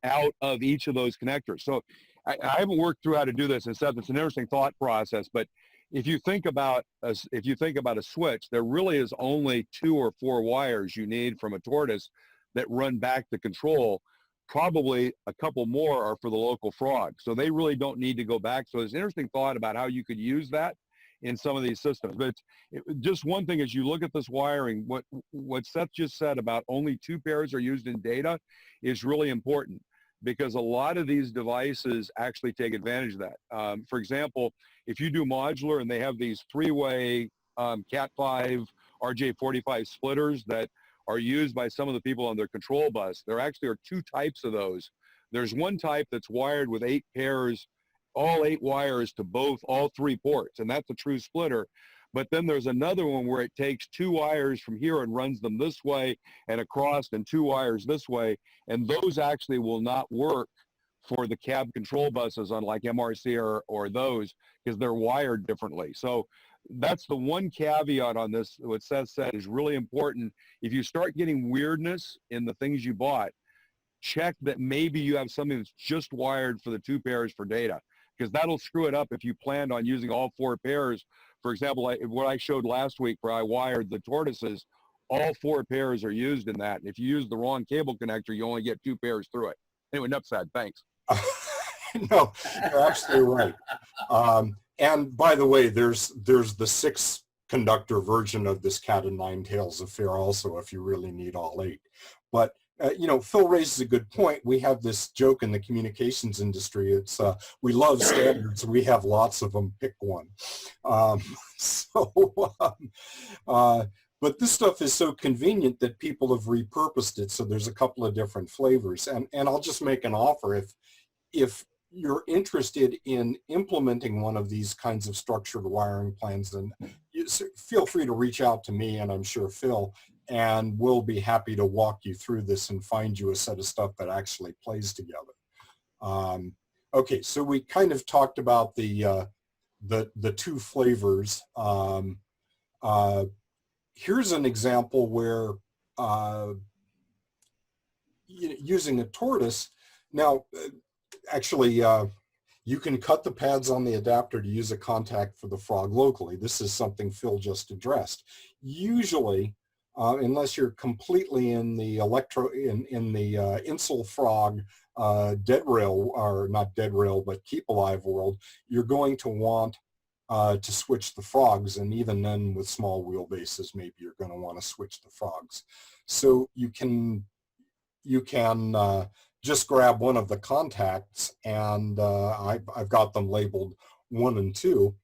out of each of those connectors. So I haven't worked through how to do this, and Seth, it's an interesting thought process, but if you think about a switch, there really is only 2 or 4 wires you need from a tortoise that run back to control. Probably a couple more are for the local frog. So they really don't need to go back. So there's an interesting thought about how you could use that in some of these systems. But just one thing, as you look at this wiring, what Seth just said about only 2 pairs are used in data is really important, because a lot of these devices actually take advantage of that. For example, if you do modular and they have these 3-way Cat5 RJ45 splitters that are used by some of the people on their control bus, there actually are 2 types of those. There's one type that's wired with 8 pairs, all 8 wires to all 3 ports, and that's a true splitter. But then there's another one where it takes 2 wires from here and runs them this way and across, and 2 wires this way. And those actually will not work for the cab control buses, unlike MRC or those, because they're wired differently. So that's the one caveat on this. What Seth said is really important. If you start getting weirdness in the things you bought, check that maybe you have something that's just wired for the 2 pairs for data, because that'll screw it up if you planned on using all 4 pairs. For example, what I showed last week where I wired the tortoises, all 4 pairs are used in that. And if you use the wrong cable connector, you only get 2 pairs through it. Anyway, enough said. Thanks. No, you're absolutely right. And by the way, there's the 6 conductor version of this cat and 9 tails affair also, if you really need all 8. But Phil raises a good point. We have this joke in the communications industry. It's we love standards. We have lots of them. Pick one. But this stuff is so convenient that people have repurposed it. So there's a couple of different flavors. And I'll just make an offer. If you're interested in implementing one of these kinds of structured wiring plans, then feel free to reach out to me, and I'm sure Phil, and we'll be happy to walk you through this and find you a set of stuff that actually plays together. Okay, so we kind of talked about the two flavors. Here's an example where using a tortoise. Now, actually, you can cut the pads on the adapter to use a contact for the frog locally. This is something Phil just addressed. Usually, unless you're completely in the Insel frog dead rail, or not dead rail, but keep alive world, you're going to want to switch the frogs, and even then with small wheelbases, maybe you're going to want to switch the frogs. So you can just grab one of the contacts, and I've got them labeled 1 and 2,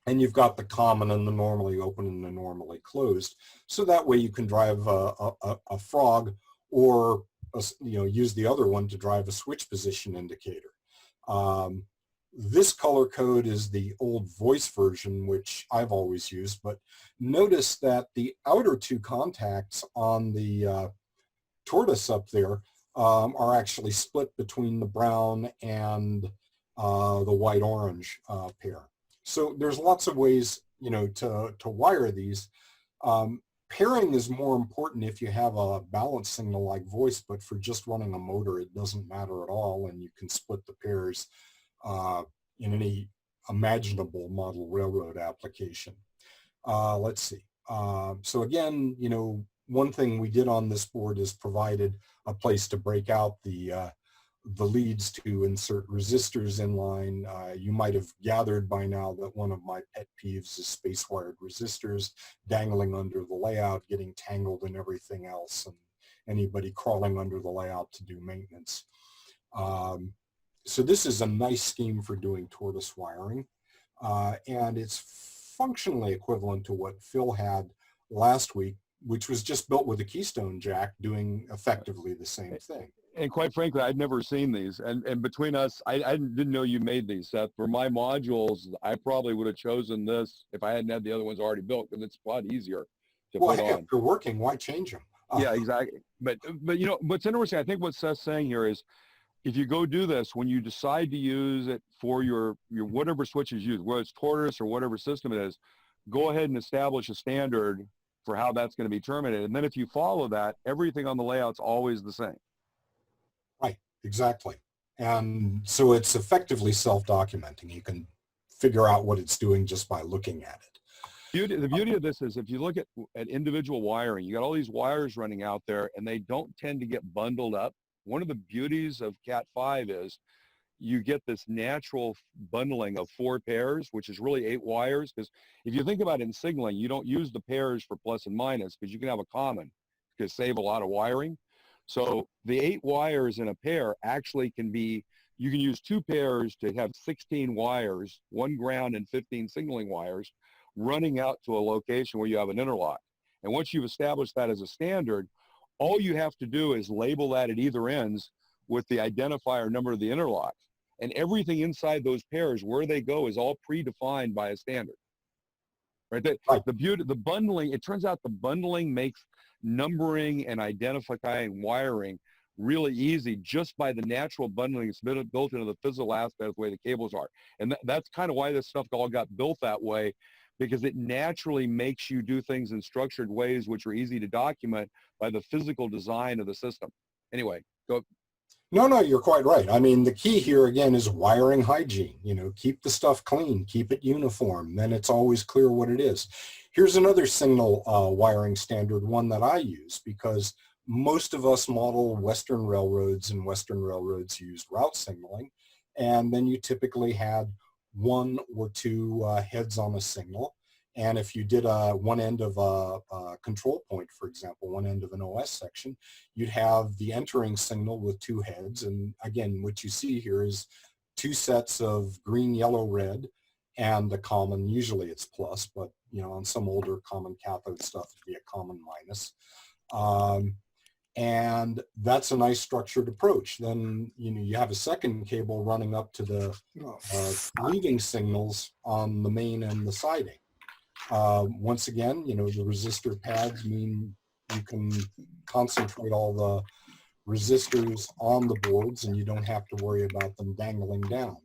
and you've got the common and the normally open and the normally closed. So that way you can drive a frog, or use the other one to drive a switch position indicator. This color code is the old voice version, which I've always used, but notice that the outer 2 contacts on the tortoise up there are actually split between the brown and the white-orange pair. So there's lots of ways, to wire these. Pairing is more important if you have a balance signal like voice, but for just running a motor, it doesn't matter at all, and you can split the pairs in any imaginable model railroad application. Let's see. So again, one thing we did on this board is provided a place to break out the leads to insert resistors in line. You might have gathered by now that one of my pet peeves is space-wired resistors dangling under the layout, getting tangled and everything else, and anybody crawling under the layout to do maintenance. So this is a nice scheme for doing tortoise wiring, and it's functionally equivalent to what Phil had last week, which was just built with a keystone jack doing effectively the same thing. And quite frankly, I'd never seen these. And between us, I didn't know you made these, Seth. For my modules, I probably would have chosen this if I hadn't had the other ones already built, because it's a lot easier to put on. If they're working, why change them? Yeah, exactly. But what's interesting, I think what Seth's saying here is, if you go do this, when you decide to use it for your whatever switch is used, whether it's tortoise or whatever system it is, go ahead and establish a standard for how that's going to be terminated. And then if you follow that, everything on the layout's always the same. Right, exactly. And so it's effectively self-documenting. You can figure out what it's doing just by looking at it. The beauty of this is, if you look at individual wiring, you got all these wires running out there, and they don't tend to get bundled up. One of the beauties of Cat5 is you get this natural bundling of 4 pairs, which is really 8 wires. Because if you think about it in signaling, you don't use the pairs for plus and minus, because you can have a common to save a lot of wiring. So the 8 wires in a pair actually can be, you can use 2 pairs to have 16 wires, 1 ground and 15 signaling wires, running out to a location where you have an interlock. And once you've established that as a standard, all you have to do is label that at either ends with the identifier number of the interlock. And everything inside those pairs, where they go, is all predefined by a standard. Right? The beauty, the bundling, it turns out the bundling makes numbering and identifying wiring really easy, just by the natural bundling that's built into the physical aspect of the way the cables are. And that's kind of why this stuff all got built that way, because it naturally makes you do things in structured ways which are easy to document by the physical design of the system. Anyway, go. No, you're quite right. I mean, the key here again is wiring hygiene. Keep the stuff clean, keep it uniform, then it's always clear what it is. Here's another signal wiring standard, one that I use, because most of us model Western railroads, and Western railroads use route signaling, and then you typically had 1 or 2 heads on a signal. And if you did one end of a control point, for example, one end of an OS section, you'd have the entering signal with 2 heads. And again, what you see here is 2 sets of green, yellow, red, and the common. Usually it's plus, but on some older common cathode stuff, it'd be a common minus. And that's a nice structured approach. Then, you have a second cable running up to the leading signals on the main and the siding. Once again, the resistor pads mean you can concentrate all the resistors on the boards and you don't have to worry about them dangling down.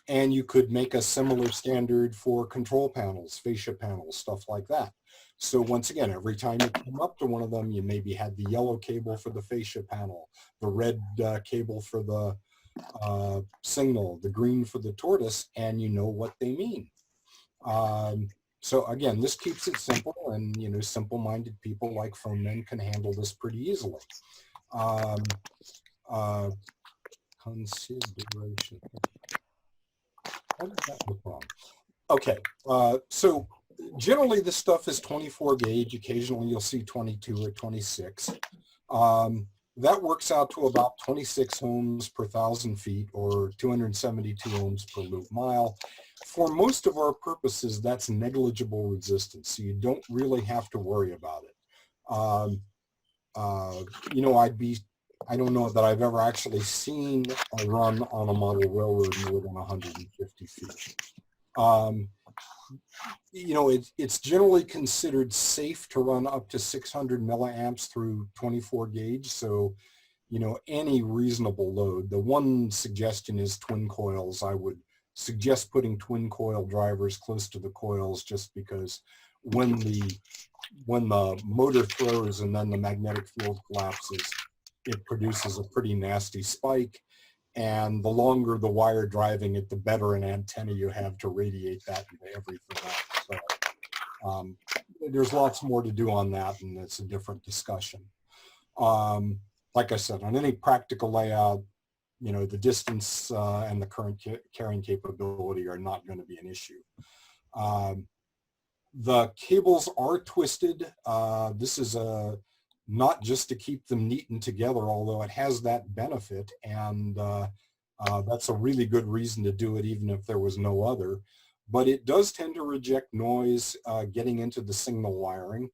And you could make a similar standard for control panels, fascia panels, stuff like that. So once again, every time you come up to one of them, you maybe had the yellow cable for the fascia panel, the red cable for the signal, the green for the tortoise, and you know what they mean. So again, this keeps it simple, and simple-minded people like phone men can handle this pretty easily. Consideration. How did that look wrong? Okay, so generally this stuff is 24 gauge. Occasionally you'll see 22 or 26. That works out to about 26 ohms per 1,000 feet, or 272 ohms per loop mile. For most of our purposes, that's negligible resistance, so you don't really have to worry about it. I don't know that I've ever actually seen a run on a model railroad more than 150 feet. It's generally considered safe to run up to 600 milliamps through 24 gauge. So, any reasonable load. The one suggestion is twin coils. I would suggest putting twin coil drivers close to the coils, just because when the motor throws and then the magnetic field collapses, it produces a pretty nasty spike. And the longer the wire driving it, the better an antenna you have to radiate that into everything else. So there's lots more to do on that, and it's a different discussion. Like I said, on any practical layout, the distance and the current carrying capability are not going to be an issue. The cables are twisted. This is not just to keep them neat and together, although it has that benefit, and that's a really good reason to do it, even if there was no other. But it does tend to reject noise getting into the signal wiring,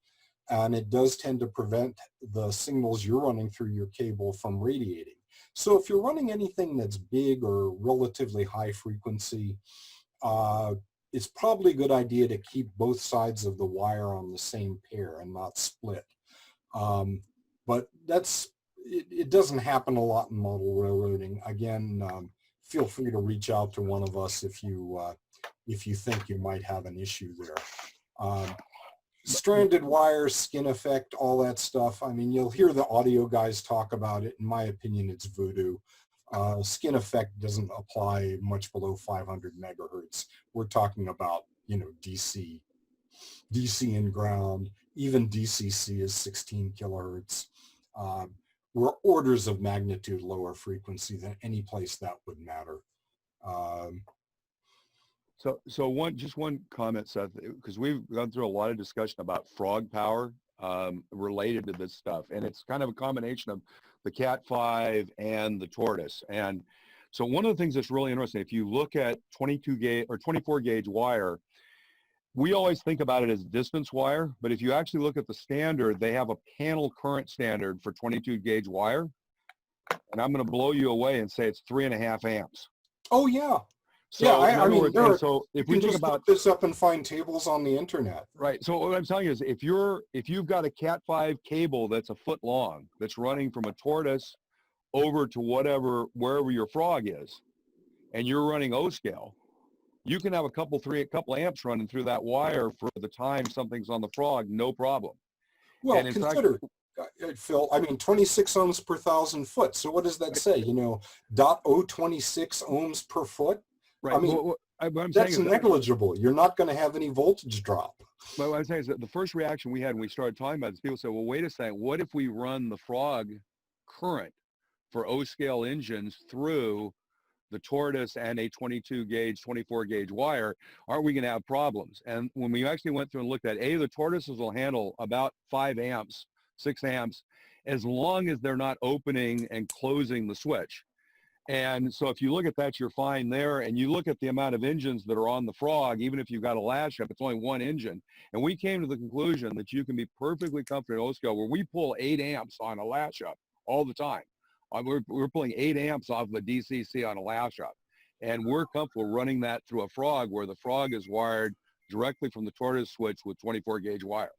and it does tend to prevent the signals you're running through your cable from radiating. So if you're running anything that's big or relatively high frequency, it's probably a good idea to keep both sides of the wire on the same pair and not split. But it doesn't happen a lot in model railroading. Again, feel free to reach out to one of us if you think you might have an issue there. Stranded wires, skin effect, all that stuff. I mean, you'll hear the audio guys talk about it. In my opinion, it's voodoo. Skin effect doesn't apply much below 500 megahertz. We're talking about, DC and ground. Even DCC is 16 kilohertz. We're orders of magnitude lower frequency than any place that would matter. So one comment, Seth, because we've gone through a lot of discussion about frog power related to this stuff, and it's kind of a combination of the Cat 5 and the tortoise. And so one of the things that's really interesting, if you look at 22 gauge or 24 gauge wire, we always think about it as distance wire, but if you actually look at the standard, they have a panel current standard for 22 gauge wire, and I'm going to blow you away and say it's 3.5 amps. Oh yeah. So, yeah, I mean, so if we you can think just about look this up and find tables on the internet. Right. So what I'm telling you is if you've got a Cat 5 cable that's a foot long, that's running from a tortoise over to wherever your frog is, and you're running O scale, you can have a couple amps running through that wire for the time something's on the frog, no problem. Well, And in consider, Phil, I mean, 26 ohms per 1,000 foot. So what does that say? 0.026 ohms per foot? Right. I mean, what I'm that's saying is negligible. You're not going to have any voltage drop. But what I'm saying is that the first reaction we had when we started talking about this, people said, well, wait a second, what if we run the frog current for O-scale engines through the tortoise and a 22 gauge, 24 gauge wire? Aren't we going to have problems? And when we actually went through and looked at, the tortoises will handle about 5 amps, 6 amps, as long as they're not opening and closing the switch. And so if you look at that, you're fine there. And you look at the amount of engines that are on the Frog, even if you've got a lash up, it's only one engine. And we came to the conclusion that you can be perfectly comfortable in O-scale where we pull 8 amps on a lash up all the time. We're pulling 8 amps off of a DCC on a lash up. And we're comfortable running that through a Frog where the Frog is wired directly from the tortoise switch with 24 gauge wire,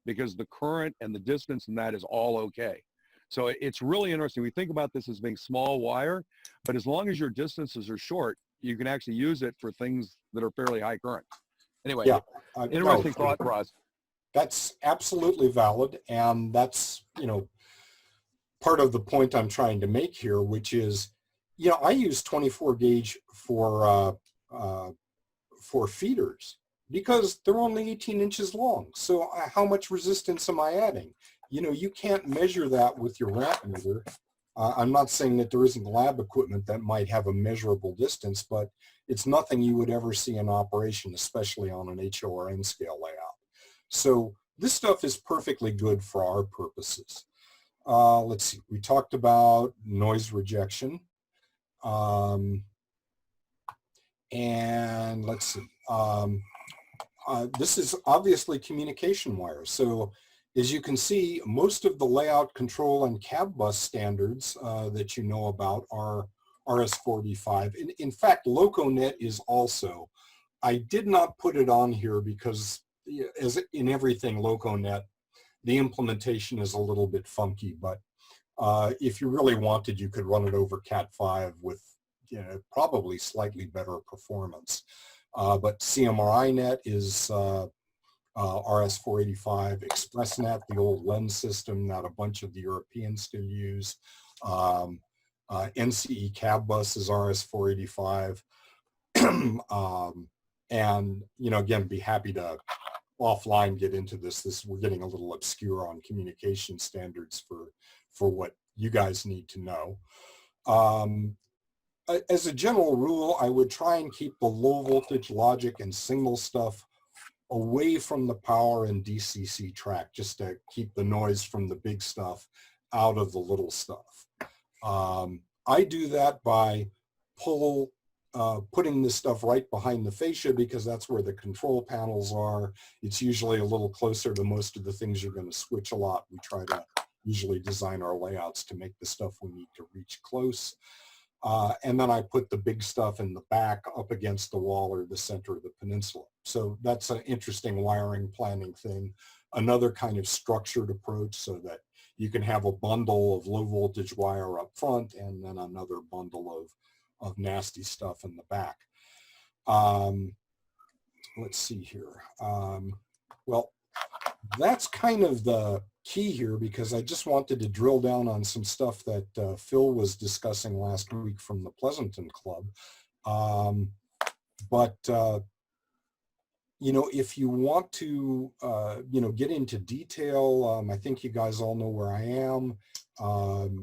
because the current and the distance in that is all okay. So it's really interesting. We think about this as being small wire, but as long as your distances are short, you can actually use it for things that are fairly high current. Anyway, Yeah, interesting no, thought for us. that's absolutely valid, and that's, you know, part of the point I'm trying to make here, which is, you know, I use 24 gauge for feeders because they're only 18 inches long. So how much resistance am I adding? You know, you can't measure that with your ramp meter. I'm not saying that there isn't lab equipment that might have a measurable distance, but it's nothing you would ever see in operation, especially on an HORN scale layout. So this stuff is perfectly good for our purposes. Let's see, we talked about noise rejection. And let's see, this is obviously communication wire. So as you can see, most of the layout control and cab bus standards that you know about are RS-485. In fact, LocoNet is also. I did not put it on here because, as in everything LocoNet, the implementation is a little bit funky, but if you really wanted, you could run it over Cat5 with, you know, probably slightly better performance. But CMRI-Net is RS-485, ExpressNet, the old lens system that a bunch of the Europeans still use. NCE cab bus is RS-485. And, you know, again, be happy to offline get into this. We're getting a little obscure on communication standards for what you guys need to know. As a general rule, I would try and keep the low voltage logic and signal stuff away from the power and DCC track, just to keep the noise from the big stuff out of the little stuff. I do that by putting this stuff right behind the fascia because that's where the control panels are. It's usually a little closer to most of the things you're going to switch a lot. We try to usually design our layouts to make the stuff we need to reach close. And then I put the big stuff in the back up against the wall or the center of the peninsula. So that's an interesting wiring planning thing. Another kind of structured approach so that you can have a bundle of low voltage wire up front and then another bundle of nasty stuff in the back. Let's see here. Well, that's kind of the key here because I just wanted to drill down on some stuff that Phil was discussing last week from the Pleasanton Club. You know, if you want to, you know, get into detail, I think you guys all know where I am.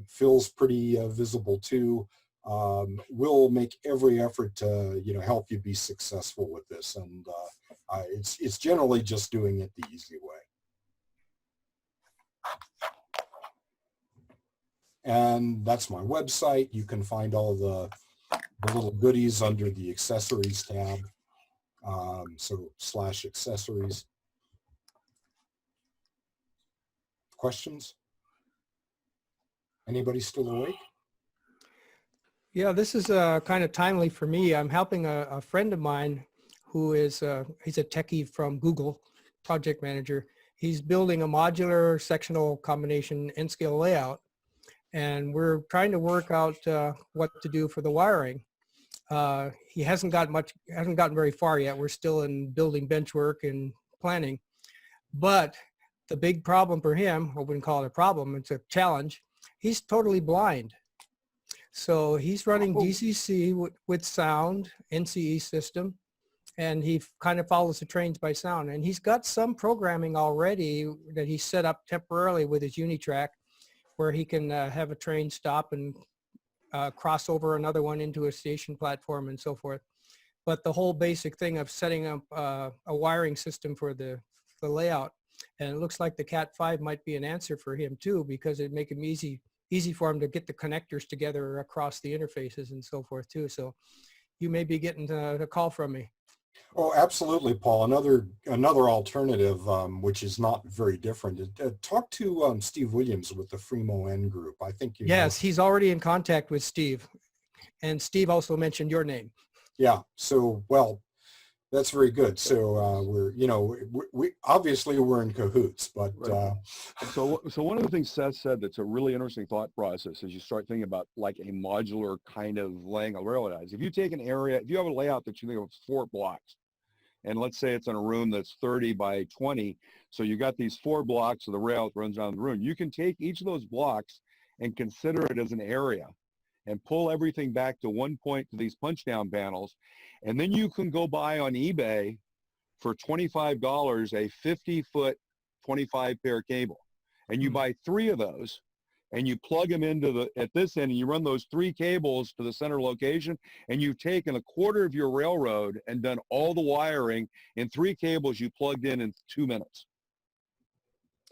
Phil's pretty visible too. We'll make every effort to, you know, help you be successful with this. And it's generally just doing it the easy way. And that's my website. You can find all the little goodies under the accessories tab. So /accessories. Questions? Anybody still awake? Yeah, this is kind of timely for me. I'm helping a friend of mine who is, he's a techie from Google, project manager. He's building a modular sectional combination N-scale layout. And we're trying to work out what to do for the wiring. He hasn't gotten very far yet. We're still in building bench work and planning. But the big problem for him, I wouldn't call it a problem, it's a challenge. He's totally blind. So he's running DCC with sound, NCE system, and he kind of follows the trains by sound. And he's got some programming already that he set up temporarily with his Unitrack where he can have a train stop and cross over another one into a station platform and so forth. But the whole basic thing of setting up a wiring system for the layout, and it looks like the Cat5 might be an answer for him too, because it'd make him easy easy for them to get the connectors together across the interfaces and so forth too. So you may be getting a call from me. Oh, absolutely, Paul. Another alternative, which is not very different. Talk to Steve Williams with the Fremo N Group. I think you know. Yes, he's already in contact with Steve. And Steve also mentioned your name. Yeah. So, well, that's very good. So we're, you know, we obviously we're in cahoots, but Right. So one of the things Seth said that's a really interesting thought process as you start thinking about like a modular kind of laying a railroad is if you take an area, if you have a layout that you think of 4 blocks, and let's say it's in a room that's 30 by 20, so you got these 4 blocks of the rail that runs down the room. You can take each of those blocks and consider it as an area and pull everything back to one point to these punch down panels. And then you can go buy on eBay for $25 a 50-foot 25 pair cable. And you buy 3 of those and you plug them into at this end and you run those 3 cables to the center location and you've taken a quarter of your railroad and done all the wiring in 3 cables you plugged in 2 minutes.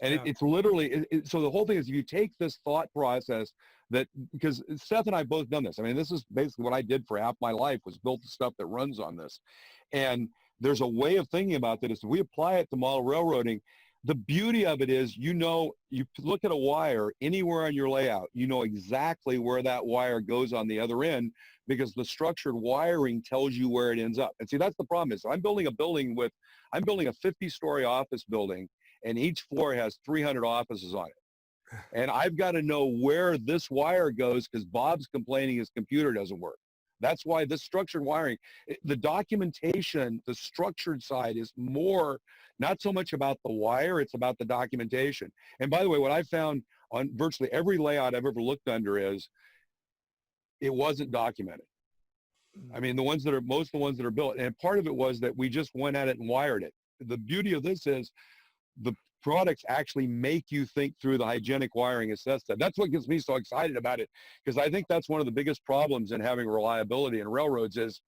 And Yeah. it's literally, so the whole thing is if you take this thought process that, because Seth and I both done this. I mean, this is basically what I did for half my life was built the stuff that runs on this. And there's a way of thinking about that is if we apply it to model railroading, the beauty of it is, you know, you look at a wire anywhere on your layout, you know exactly where that wire goes on the other end because the structured wiring tells you where it ends up. And see, that's the problem is I'm building a 50-story office building and each floor has 300 offices on it. And I've got to know where this wire goes because Bob's complaining his computer doesn't work. That's why this structured wiring, the documentation, the structured side is more, not so much about the wire, it's about the documentation. And by the way, what I found on virtually every layout I've ever looked under is it wasn't documented. I mean, most of the ones that are built, and part of it was that we just went at it and wired it. The beauty of this is the products actually make you think through the hygienic wiring, as Seth said. That's what gets me so excited about it, because I think that's one of the biggest problems in having reliability in railroads is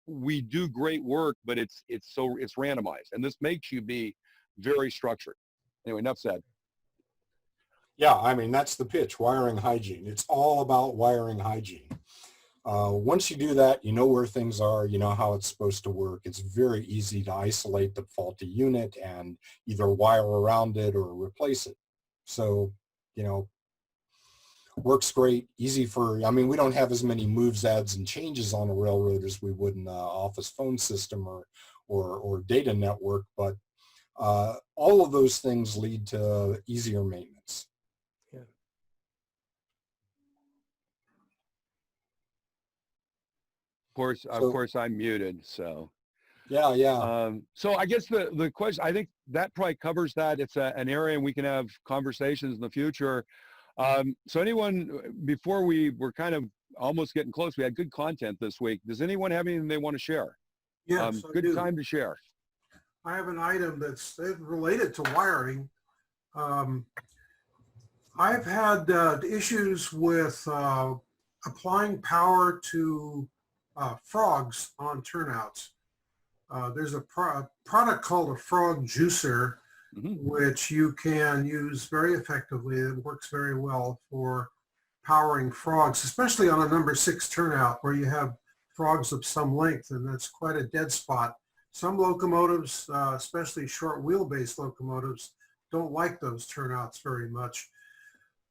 we do great work, but it's randomized, and this makes you be very structured. Anyway, enough said. yeah, I mean, that's the pitch, wiring hygiene. It's all about wiring hygiene. Once you do that, you know where things are, you know how it's supposed to work. It's very easy to isolate the faulty unit and either wire around it or replace it. So, you know, works great, easy I mean, we don't have as many moves, adds, and changes on a railroad as we would in an office phone system or data network, but all of those things lead to easier maintenance. Of course, I'm muted, so. Yeah. So I guess the question, I think that probably covers that. It's an area and we can have conversations in the future. So anyone, before we're kind of almost getting close, we had good content this week. Does anyone have anything they want to share? Yes, I good do. time to share. I have an item that's related to wiring. I've had issues with applying power to frogs on turnouts. There's a product called a frog juicer, which you can use very effectively. It works very well for powering frogs, especially on a number 6 turnout where you have frogs of some length, and that's quite a dead spot. Some locomotives, especially short wheelbase locomotives, don't like those turnouts very much.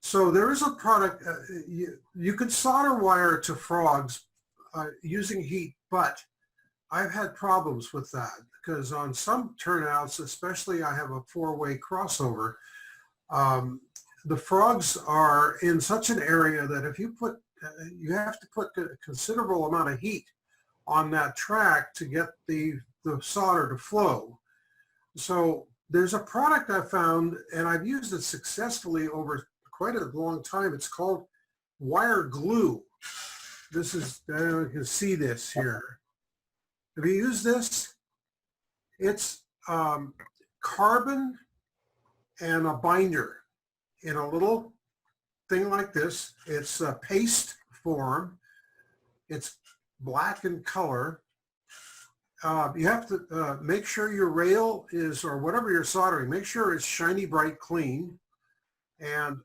So there is a product, you could solder wire to frogs using heat, but I've had problems with that because on some turnouts, especially I have a 4-way crossover, the frogs are in such an area that if you you have to put a considerable amount of heat on that track to get the solder to flow. So there's a product I found, and I've used it successfully over quite a long time. It's called wire glue. This is, I don't know if you can see this here. Have you used this? It's carbon and a binder in a little thing like this. It's a paste form. It's black in color. You have to make sure your rail is, or whatever you're soldering, make sure it's shiny, bright, clean. And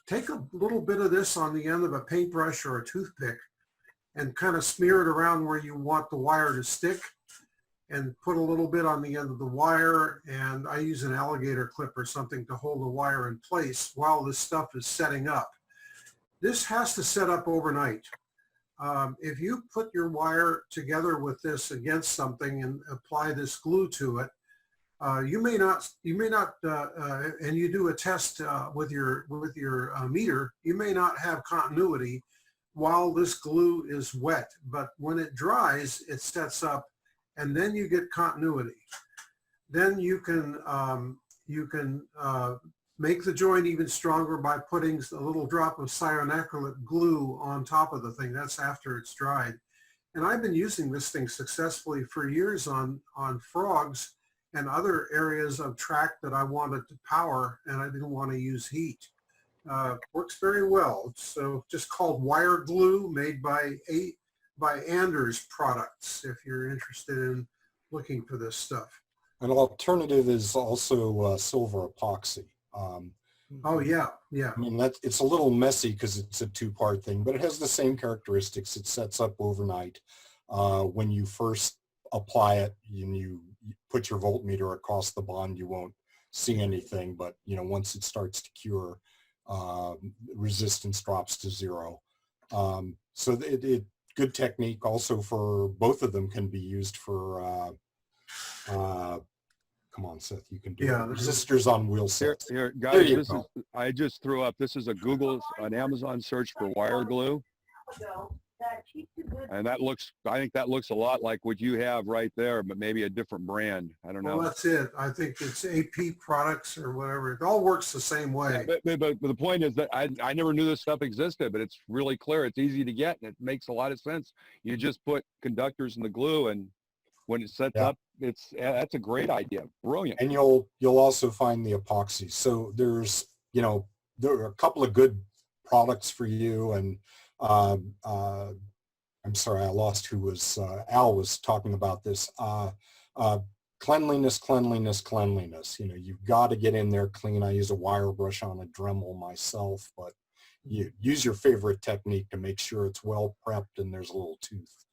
take a little bit of this on the end of a paintbrush or a toothpick and kind of smear it around where you want the wire to stick, and put a little bit on the end of the wire. And I use an alligator clip or something to hold the wire in place while this stuff is setting up. This has to set up overnight. If you put your wire together with this against something and apply this glue to it, you may not, and you do a test with your meter, you may not have continuity while this glue is wet, but when it dries, it sets up, and then you get continuity. Then you can make the joint even stronger by putting a little drop of cyanoacrylate glue on top of the thing. That's after it's dried. And I've been using this thing successfully for years on frogs and other areas of track that I wanted to power and I didn't want to use heat. Works very well. So just called wire glue, made by Anders Products, if you're interested in looking for this stuff. An alternative is also silver epoxy. Oh yeah, yeah. I mean, it's a little messy because it's a two-part thing, but it has the same characteristics. It sets up overnight. When you first apply it and you put your voltmeter across the bond, you won't see anything, but once it starts to cure, resistance drops to zero. So good technique. Also, for both of them can be used for come on, Seth, you can do it. Resistors on wheel sets. Here, There guys, you this go. is, I just threw up, this is an Amazon search for wire glue. And that looks, I think that looks a lot like what you have right there, but maybe a different brand. I don't know. Well, that's it. I think it's AP Products or whatever. It all works the same way. Yeah, but the point is that I never knew this stuff existed, but it's really clear. It's easy to get and it makes a lot of sense. You just put conductors in the glue, and when it sets up, that's a great idea. Brilliant. And you'll also find the epoxy. So there are a couple of good products for you. And I'm sorry, I lost who was, Al was talking about this. Cleanliness. You've got to get in there clean. I use a wire brush on a Dremel myself, but you use your favorite technique to make sure it's well prepped and there's a little tooth.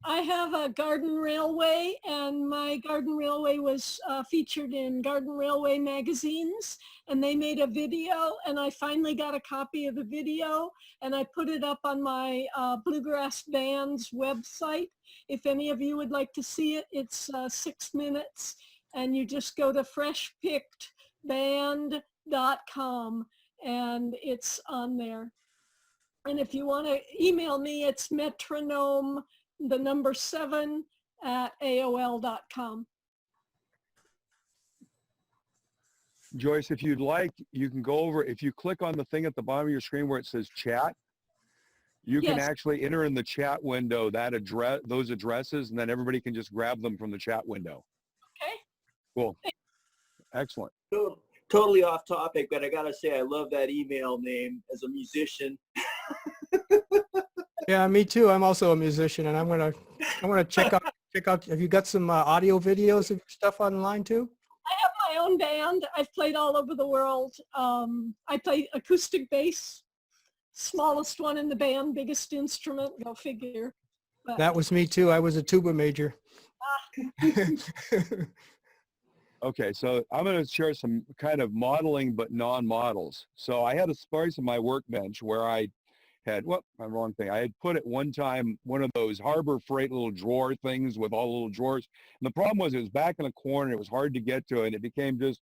I have a garden railway, and my garden railway was featured in Garden Railway magazines, and they made a video, and I finally got a copy of the video, and I put it up on my Bluegrass Band's website. If any of you would like to see it, it's 6 minutes, and you just go to freshpickedband.com, and it's on there. And if you want to email me, it's metronome7@aol.com. Joyce, if you'd like, you can go over, if you click on the thing at the bottom of your screen where it says chat, you can actually enter in the chat window those addresses, and then everybody can just grab them from the chat window. Okay. Cool. Excellent. Totally off topic, but I gotta say I love that email name as a musician. Yeah, me too. I'm also a musician, and I'm gonna check out. Have you got some audio videos of your stuff online too? I have my own band. I've played all over the world. I play acoustic bass, smallest one in the band, biggest instrument, go figure. But That was me too. I was a tuba major. Okay, so I'm going to share some kind of modeling, but non-models. So I had a space on my workbench where I had, wrong thing. I had put at one time one of those Harbor Freight little drawer things with all the little drawers. And the problem was it was back in a corner. It was hard to get to, and it became just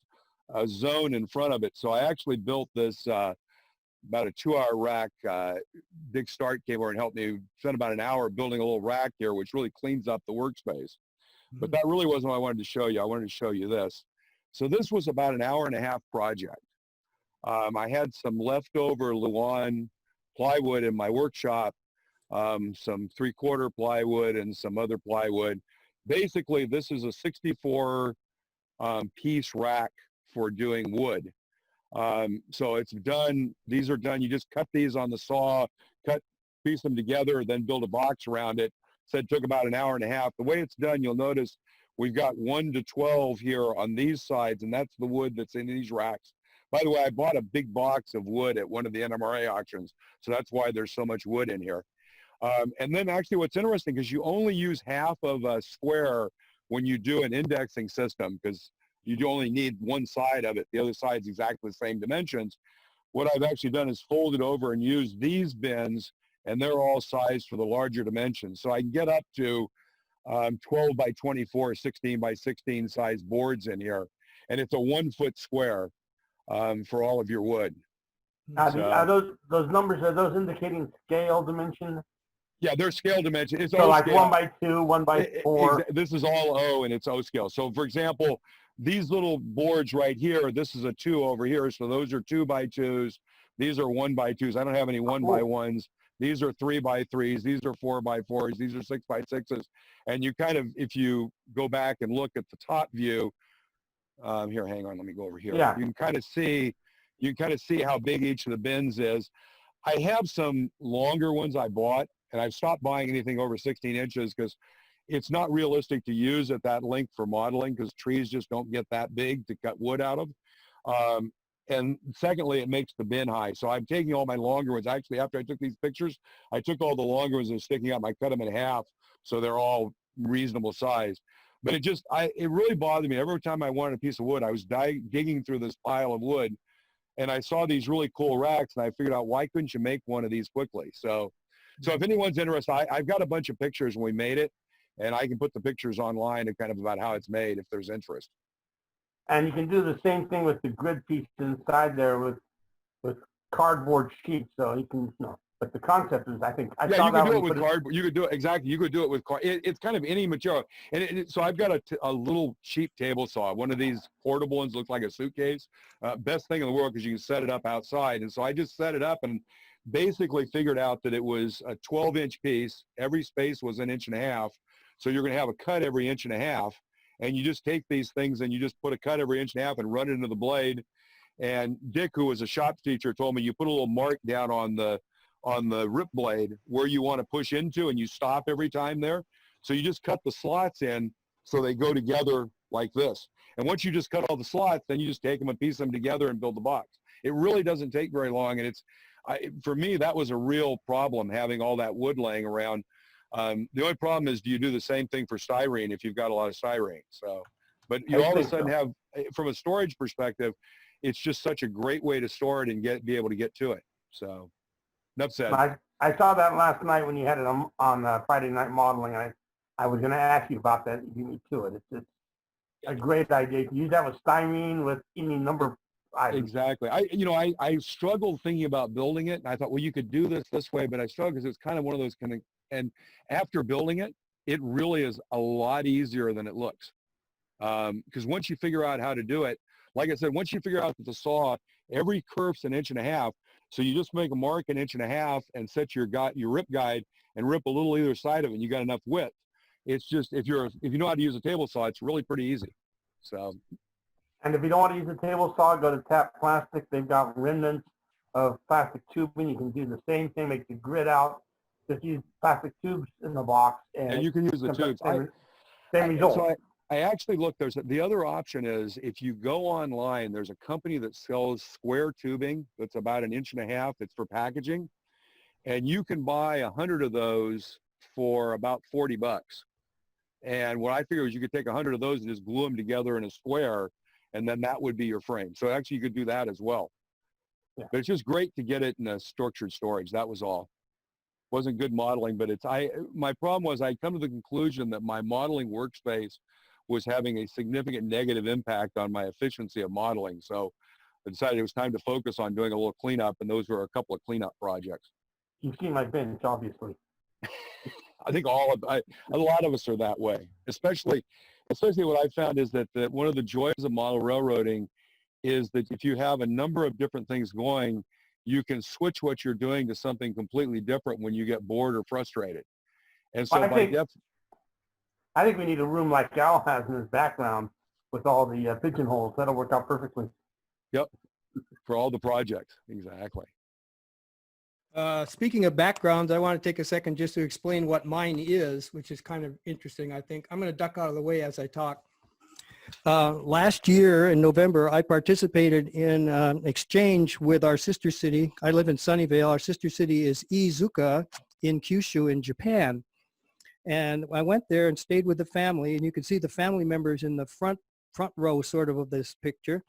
a zone in front of it. So I actually built this about a 2-hour rack. Big Start came over and helped me spend about an hour building a little rack here, which really cleans up the workspace. But that really wasn't what I wanted to show you. I wanted to show you this. So this was about an 1.5 hour project. I had some leftover Luan plywood in my workshop, some 3/4 plywood and some other plywood. Basically, this is a 64 piece rack for doing wood. So it's done. These are done. You just cut these on the saw, piece them together, then build a box around it. Said it took about an 1.5 hours. The way it's done, you'll notice We've got 1 to 12 here on these sides, and that's the wood that's in these racks. By the way, I bought a big box of wood at one of the NMRA auctions, so that's why there's so much wood in here. And then actually what's interesting is you only use half of a square when you do an indexing system, because you only need one side of it. The other side's exactly the same dimensions. What I've actually done is fold it over and use these bins, and they're all sized for the larger dimensions. So I can get up to 12 by 24, 16 by 16 size boards in here. And it's a 1 foot square for all of your wood. Are those numbers, are those indicating scale dimension? Yeah, they're scale dimension. It's So O like scale. 1 by 2, 1 by 4. This is all O and it's O scale. So for example, these little boards right here, this is a 2 over here. So those are 2 by 2s. These are 1 by 2s. I don't have any 1 by 1s. These are 3 by 3s. These are 4 by 4s. These are 6 by 6s. And you kind of, if you go back and look at the top view, here, hang on, let me go over here. Yeah. You can kind of see how big each of the bins is. I have some longer ones I bought, and I've stopped buying anything over 16 inches because it's not realistic to use at that length for modeling because trees just don't get that big to cut wood out of. And secondly, it makes the bin high. So I'm taking all my longer ones. Actually, after I took these pictures, I took all the longer ones that are sticking up. I cut them in half so they're all reasonable size. But it really bothered me. Every time I wanted a piece of wood, I was digging through this pile of wood, and I saw these really cool racks, and I figured out, why couldn't you make one of these quickly? So if anyone's interested, I've got a bunch of pictures when we made it, and I can put the pictures online and kind of about how it's made if there's interest. And you can do the same thing with the grid piece inside there with cardboard sheets. So you can, but the concept is, I think, Yeah, you could do it with cardboard. You could do it, exactly. You could do it with it's kind of any material. And so I've got a little cheap table saw. One of these portable ones looks like a suitcase. Best thing in the world because you can set it up outside. And so I just set it up and basically figured out that it was a 12-inch piece. Every space was 1.5 inches. So you're going to have a cut every 1.5 inches. And you just take these things and you just put a cut every 1.5 inches and run it into the blade. And Dick, who was a shop teacher, told me you put a little mark down on the rip blade where you want to push into, and you stop every time there. So you just cut the slots in so they go together like this. And once you just cut all the slots, then you just take them and piece them together and build the box. It really doesn't take very long. And for me, that was a real problem, having all that wood laying around. The only problem is, do you do the same thing for styrene if you've got a lot of styrene? So, but you all of a sudden have, from a storage perspective, it's just such a great way to store it and be able to get to it. So, enough said. I saw that last night when you had it on Friday Night Modeling. I was going to ask you about that. You beat me to it. It's a great idea. You use that with styrene, with any number of items. Exactly. I struggled thinking about building it, and I thought, well, you could do this way, but I struggled because it's kind of one of those kind of, and after building it, it really is a lot easier than it looks. Because once you figure out how to do it, like I said, once you figure out that the saw, every curve's 1.5 inches, so you just make a mark 1.5 inches and set your rip guide and rip a little either side of it, and you got enough width. It's just, if you know how to use a table saw, it's really pretty easy. So. And if you don't want to use a table saw, go to Tap Plastic. They've got remnants of plastic tubing. You can do the same thing, make the grid out. Just use plastic tubes in the box. And you can use the tubes. Same result. So I actually looked, the other option is, if you go online, there's a company that sells square tubing that's about 1.5 inches. It's for packaging. And you can buy 100 of those for about $40. And what I figured was you could take 100 of those and just glue them together in a square, and then that would be your frame. So actually you could do that as well. Yeah. But it's just great to get it in a structured storage. That was all. Wasn't good modeling, but my problem was I'd come to the conclusion that my modeling workspace was having a significant negative impact on my efficiency of modeling. So I decided it was time to focus on doing a little cleanup, and those were a couple of cleanup projects. You've seen my bench, obviously. I think a lot of us are that way, especially what I found is that one of the joys of model railroading is that if you have a number of different things going, you can switch what you're doing to something completely different when you get bored or frustrated. And so I think we need a room like Al has in his background with all the pigeonholes. That'll work out perfectly. Yep, for all the projects, exactly. Speaking of backgrounds, I want to take a second just to explain what mine is, which is kind of interesting, I think. I'm going to duck out of the way as I talk. Last year in November, I participated in exchange with our sister city. I live in Sunnyvale. Our sister city is Iizuka in Kyushu in Japan. And I went there and stayed with the family, and you can see the family members in the front row sort of this picture.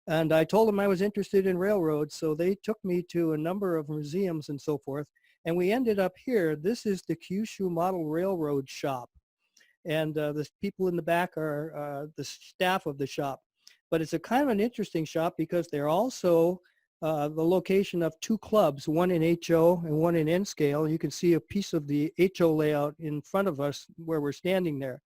And I told them I was interested in railroads, so they took me to a number of museums and so forth. And we ended up here. This is the Kyushu Model Railroad shop. And the people in the back are the staff of the shop. But it's a kind of an interesting shop because they're also the location of two clubs, one in HO and one in N scale. You can see a piece of the HO layout in front of us where we're standing there.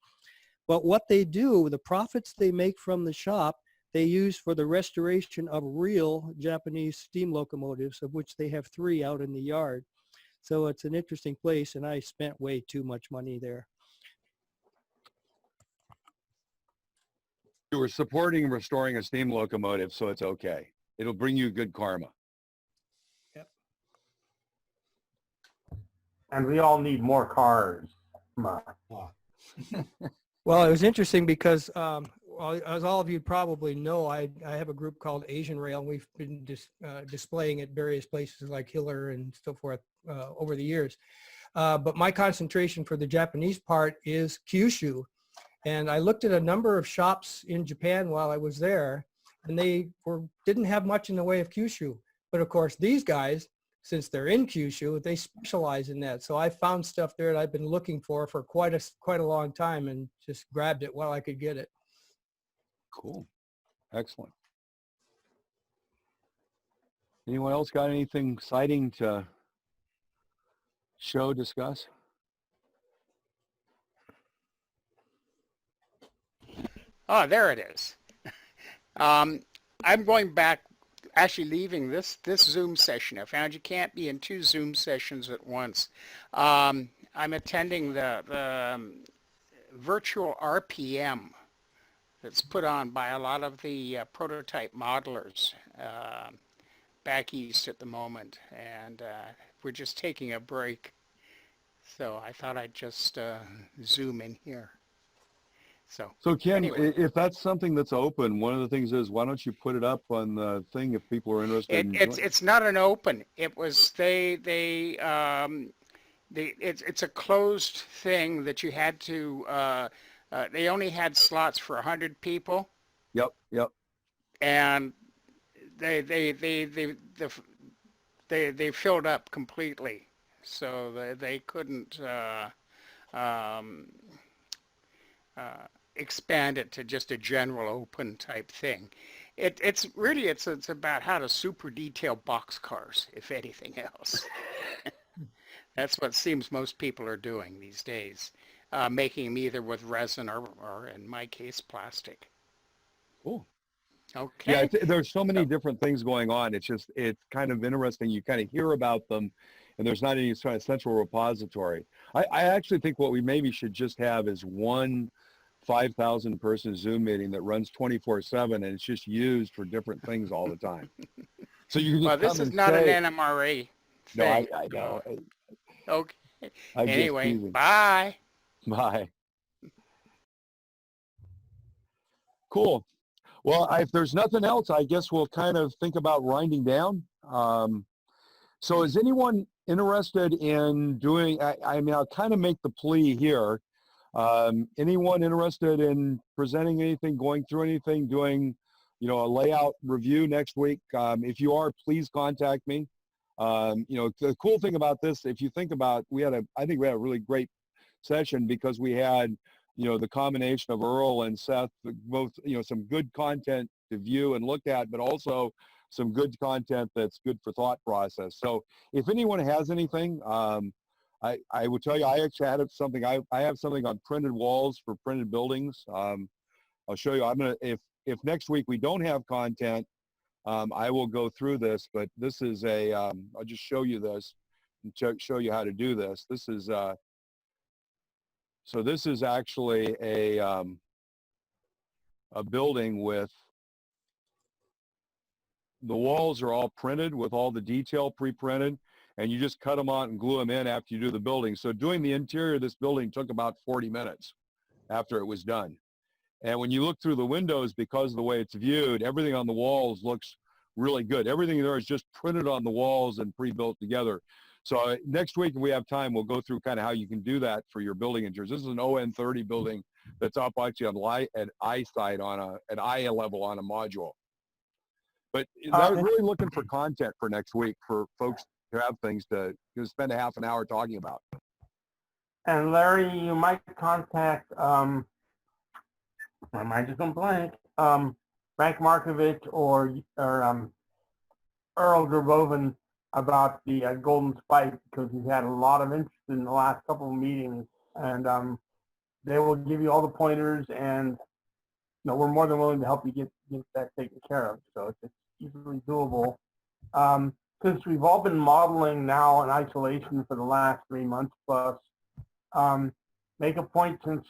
But what they do, the profits they make from the shop, they use for the restoration of real Japanese steam locomotives, of which they have 3 out in the yard. So it's an interesting place, and I spent way too much money there. You were supporting and restoring a steam locomotive, so it's okay. It'll bring you good karma. And we all need more cars. Come on. Well, it was interesting because, well, as all of you probably know, I have a group called Asian Rail. And we've been displaying at various places like Hiller and so forth over the years. But my concentration for the Japanese part is Kyushu. And I looked at a number of shops in Japan while I was there, and they didn't have much in the way of Kyushu. But of course, these guys, since they're in Kyushu, they specialize in that. So I found stuff there that I've been looking for quite a long time and just grabbed it while I could get it. Cool. Excellent. Anyone else got anything exciting to show, discuss? Oh, there it is. I'm going back, actually leaving this Zoom session. I found you can't be in 2 Zoom sessions at once. I'm attending the virtual RPM that's put on by a lot of the prototype modelers back east at the moment, and we're just taking a break. So I thought I'd just Zoom in here. So Ken, anyway. if that's something that's open, one of the things is, why don't you put it up on the thing if people are interested? It's not an open. It was it's a closed thing that you had to. They only had slots for 100 people. Yep. And they filled up completely, so they couldn't expand it to just a general open type thing. It's about how to super detail boxcars, if anything else. That's what seems most people are doing these days, making them either with resin or in my case, plastic. Cool. Okay. Yeah, there's so many different things going on. It's kind of interesting. You kind of hear about them, and there's not any sort of central repository. I actually think what we maybe should just have is one 5,000 person Zoom meeting that runs 24/7, and it's just used for different things all the time. So you can just Well, this is not an NMRA thing. No, I know. Okay. I'm Anyway, just teasing. bye. Bye. Cool. Well, if there's nothing else, I guess we'll kind of think about winding down. So is anyone interested in doing, I mean, I'll kind of make the plea here. Anyone interested in presenting anything, going through anything, doing, a layout review next week? If you are, please contact me. The cool thing about this, if you think about, I think we had a really great session because we had, the combination of Earl and Seth, both, some good content to view and look at, but also some good content that's good for thought process. So if anyone has anything, I would tell you, I actually had something, I have something on printed walls for printed buildings. I'll show you. If next week we don't have content, I will go through this, but this is I'll just show you this and show you how to do this. This is, so this is actually a building with, the walls are all printed with all the detail pre-printed, and you just cut them out and glue them in after you do the building. So doing the interior of this building took about 40 minutes after it was done. And when you look through the windows, because of the way it's viewed, everything on the walls looks really good. Everything there is just printed on the walls and pre-built together. So next week, if we have time, we'll go through kind of how you can do that for your building interiors. This is an ON30 building that's up actually on an I side on an I level on a module. But I'm really looking for content for next week for folks who have things to spend a half an hour talking about. And Larry, you might contact, my mind just went blank, Frank Markovich or Earl Girbovan about the Golden Spike, because he's had a lot of interest in the last couple of meetings, and they will give you all the pointers, and we're more than willing to help you get that taken care of. So it's easily doable. Since we've all been modeling now in isolation for the last 3 months plus, make a point, since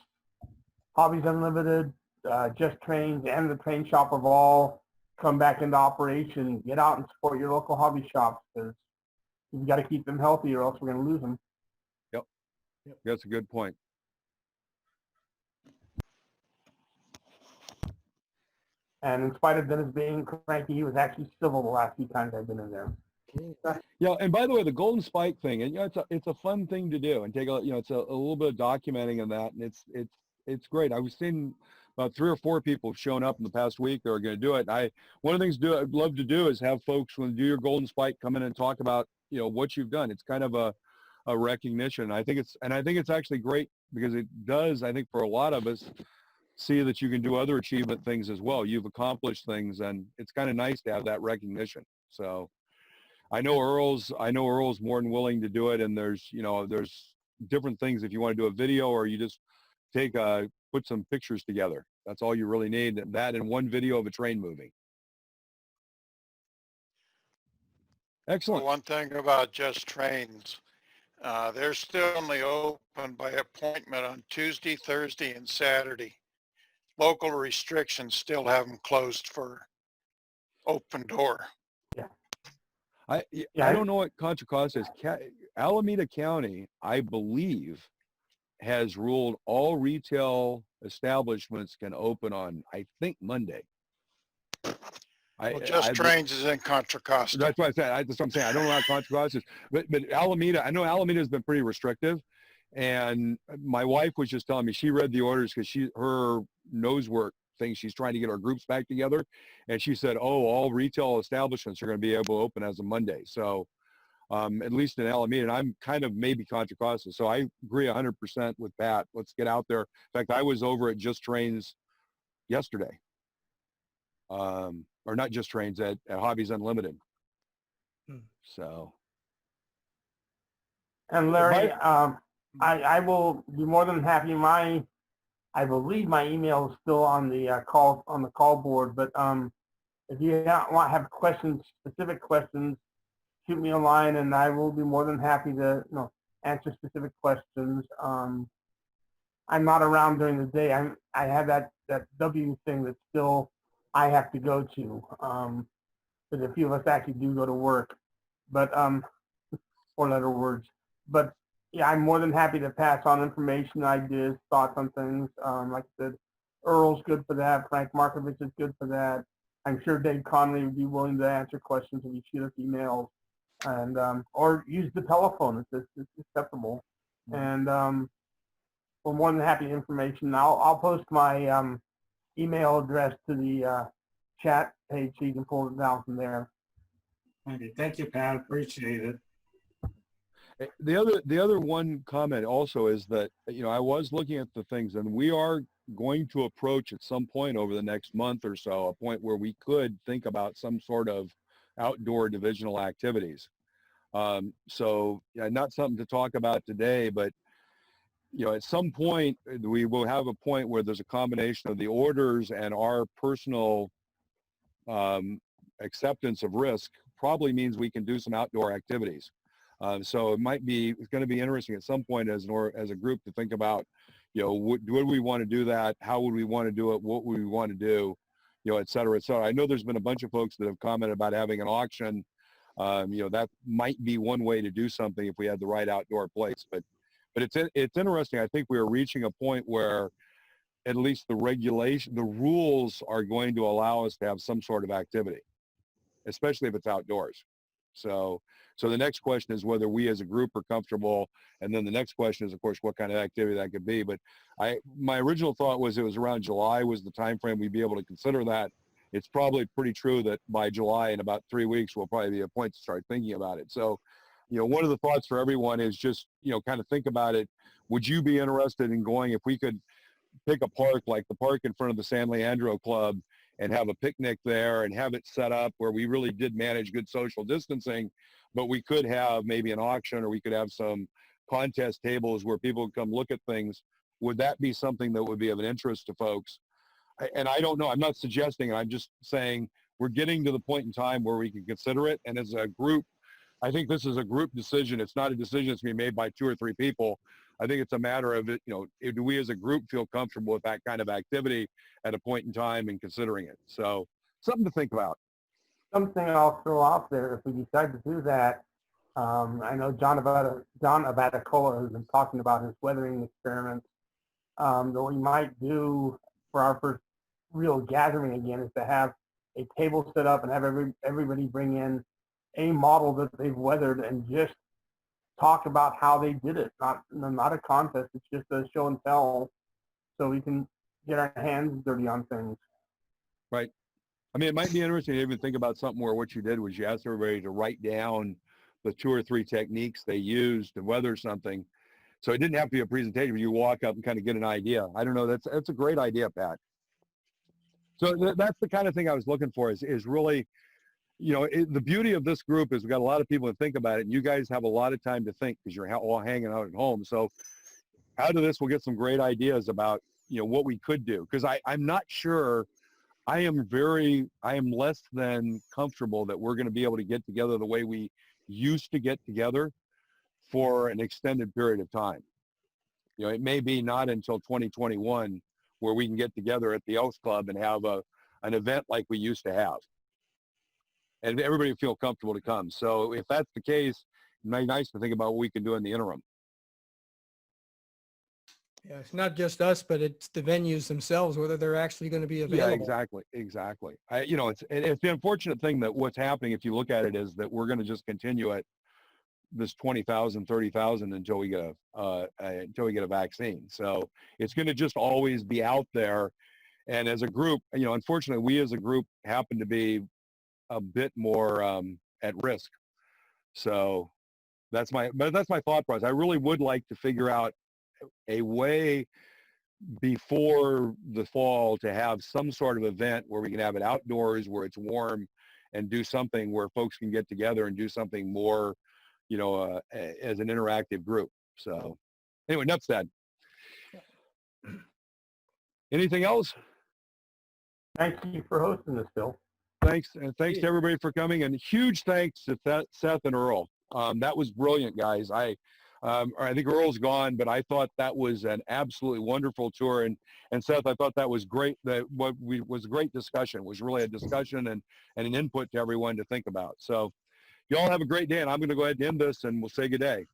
Hobbies Unlimited, Just Trains, and the Train Shop have all come back into operation, get out and support your local hobby shops, because we've got to keep them healthy or else we're going to lose them. Yep. That's a good point. And in spite of Dennis being cranky, he was actually civil the last few times I've been in there. Yeah, and by the way, the Golden Spike thing, and it's a fun thing to do, and take a it's a little bit of documenting in that, and it's great. I was seeing about 3 or 4 people have shown up in the past week that are going to do it. One of the things I'd love to do is have folks, when you do your Golden Spike, come in and talk about what you've done. It's kind of a recognition. I think it's actually great, because it does, I think, for a lot of us, see that you can do other achievement things as well. You've accomplished things, and it's kind of nice to have that recognition. So I know Earl's more than willing to do it, and there's different things if you want to do a video, or you just put some pictures together. That's all you really need, that and one video of a train moving. Excellent. One thing about Just Trains, they're still only open by appointment on Tuesday, Thursday, and Saturday. Local restrictions still have them closed for open door. I don't know what Contra Costa is. Alameda County, I believe, has ruled all retail establishments can open on, I think, Monday. Well, Just Trains is in Contra Costa. That's what I said. That's what I'm saying. I don't know how Contra Costa is, but Alameda, I know Alameda has been pretty restrictive. And my wife was just telling me, she read the orders because her nose work thing, she's trying to get our groups back together. And she said, all retail establishments are going to be able to open as of Monday. So at least in Alameda, and I'm kind of maybe Contra Costa. So I agree 100% with Pat. Let's get out there. In fact, I was over at Just Trains yesterday. Or not Just Trains, at Hobbies Unlimited. So. And Larry, I will be more than happy. I believe my email is still on the call board. But if you have questions, specific questions, shoot me a line, and I will be more than happy to answer specific questions. I'm not around during the day. I have that W thing that still I have to go to. Because a few of us actually do go to work, but 4-letter words. But yeah, I'm more than happy to pass on information, ideas, thoughts on things. Like I said, Earl's good for that. Frank Markovich is good for that. I'm sure Dave Conley would be willing to answer questions if you shoot us emails, and or use the telephone if it's acceptable. And we're more than happy information. I'll post my email address to the chat page so you can pull it down from there. Okay, thank you, Pat. Appreciate it. The other one comment also is that, I was looking at the things, and we are going to approach at some point over the next month or so, a point where we could think about some sort of outdoor divisional activities. So not something to talk about today, but at some point we will have a point where there's a combination of the orders and our personal acceptance of risk probably means we can do some outdoor activities. So it's going to be interesting at some point as a group to think about, would we want to do that? How would we want to do it? What would we want to do? Et cetera, et cetera. I know there's been a bunch of folks that have commented about having an auction That might be one way to do something if we had the right outdoor place. But it's interesting. I think we are reaching a point where at least the rules are going to allow us to have some sort of activity, especially if it's outdoors. So the next question is whether we as a group are comfortable. And then the next question is, of course, what kind of activity that could be. But my original thought was it was around July was the time frame we'd be able to consider that. It's probably pretty true that by July, in about 3 weeks, will probably be a point to start thinking about it. So, one of the thoughts for everyone is just, kind of think about it. Would you be interested in going, if we could pick a park like the park in front of the San Leandro Club and have a picnic there and have it set up where we really did manage good social distancing, but we could have maybe an auction, or we could have some contest tables where people would come look at things. Would that be something that would be of an interest to folks? And I don't know, I'm not suggesting it, I'm just saying we're getting to the point in time where we can consider it. And as a group, I think this is a group decision. It's not a decision that's going to be made by 2 or 3 people. I think it's a matter of it, do we as a group feel comfortable with that kind of activity at a point in time and considering it? So something to think about. Something I'll throw out there, if we decide to do that, I know John Abaticola has been talking about his weathering experiments. What we might do for our first real gathering again is to have a table set up and have everybody bring in a model that they've weathered and just talk about how they did it. Not a contest, it's just a show and tell, so we can get our hands dirty on things. Right. I mean, it might be interesting to even think about something where what you did was you asked everybody to write down the 2 or 3 techniques they used to weather something. So it didn't have to be a presentation, but you walk up and kind of get an idea. I don't know. That's a great idea, Pat. So that's the kind of thing I was looking for is really, the beauty of this group is we've got a lot of people to think about it, and you guys have a lot of time to think because you're all hanging out at home. So out of this, we'll get some great ideas about, what we could do. Because I'm not sure, I am less than comfortable that we're going to be able to get together the way we used to get together for an extended period of time. It may be not until 2021 where we can get together at the Elks Club and have an event like we used to have. And everybody feel comfortable to come. So if that's the case, it might be nice to think about what we can do in the interim. Yeah, it's not just us, but it's the venues themselves, whether they're actually going to be available. Yeah, exactly. It's the unfortunate thing that what's happening, if you look at it, is that we're going to just continue at this 20,000, 30,000 until we get a vaccine. So it's going to just always be out there. And as a group, unfortunately, we as a group happen to be a bit more at risk. So that's my thought process. I really would like to figure out a way before the fall to have some sort of event where we can have it outdoors, where it's warm, and do something where folks can get together and do something more, as an interactive group. So anyway, enough said. Anything else? Thank you for hosting this, Bill. Thanks, and thanks to everybody for coming, and huge thanks to Seth and Earl. That was brilliant, guys. I think Earl's gone, but I thought that was an absolutely wonderful tour. And Seth, I thought that was great. Was a great discussion. It was really a discussion and an input to everyone to think about. So you all have a great day, and I'm going to go ahead and end this, and we'll say good day.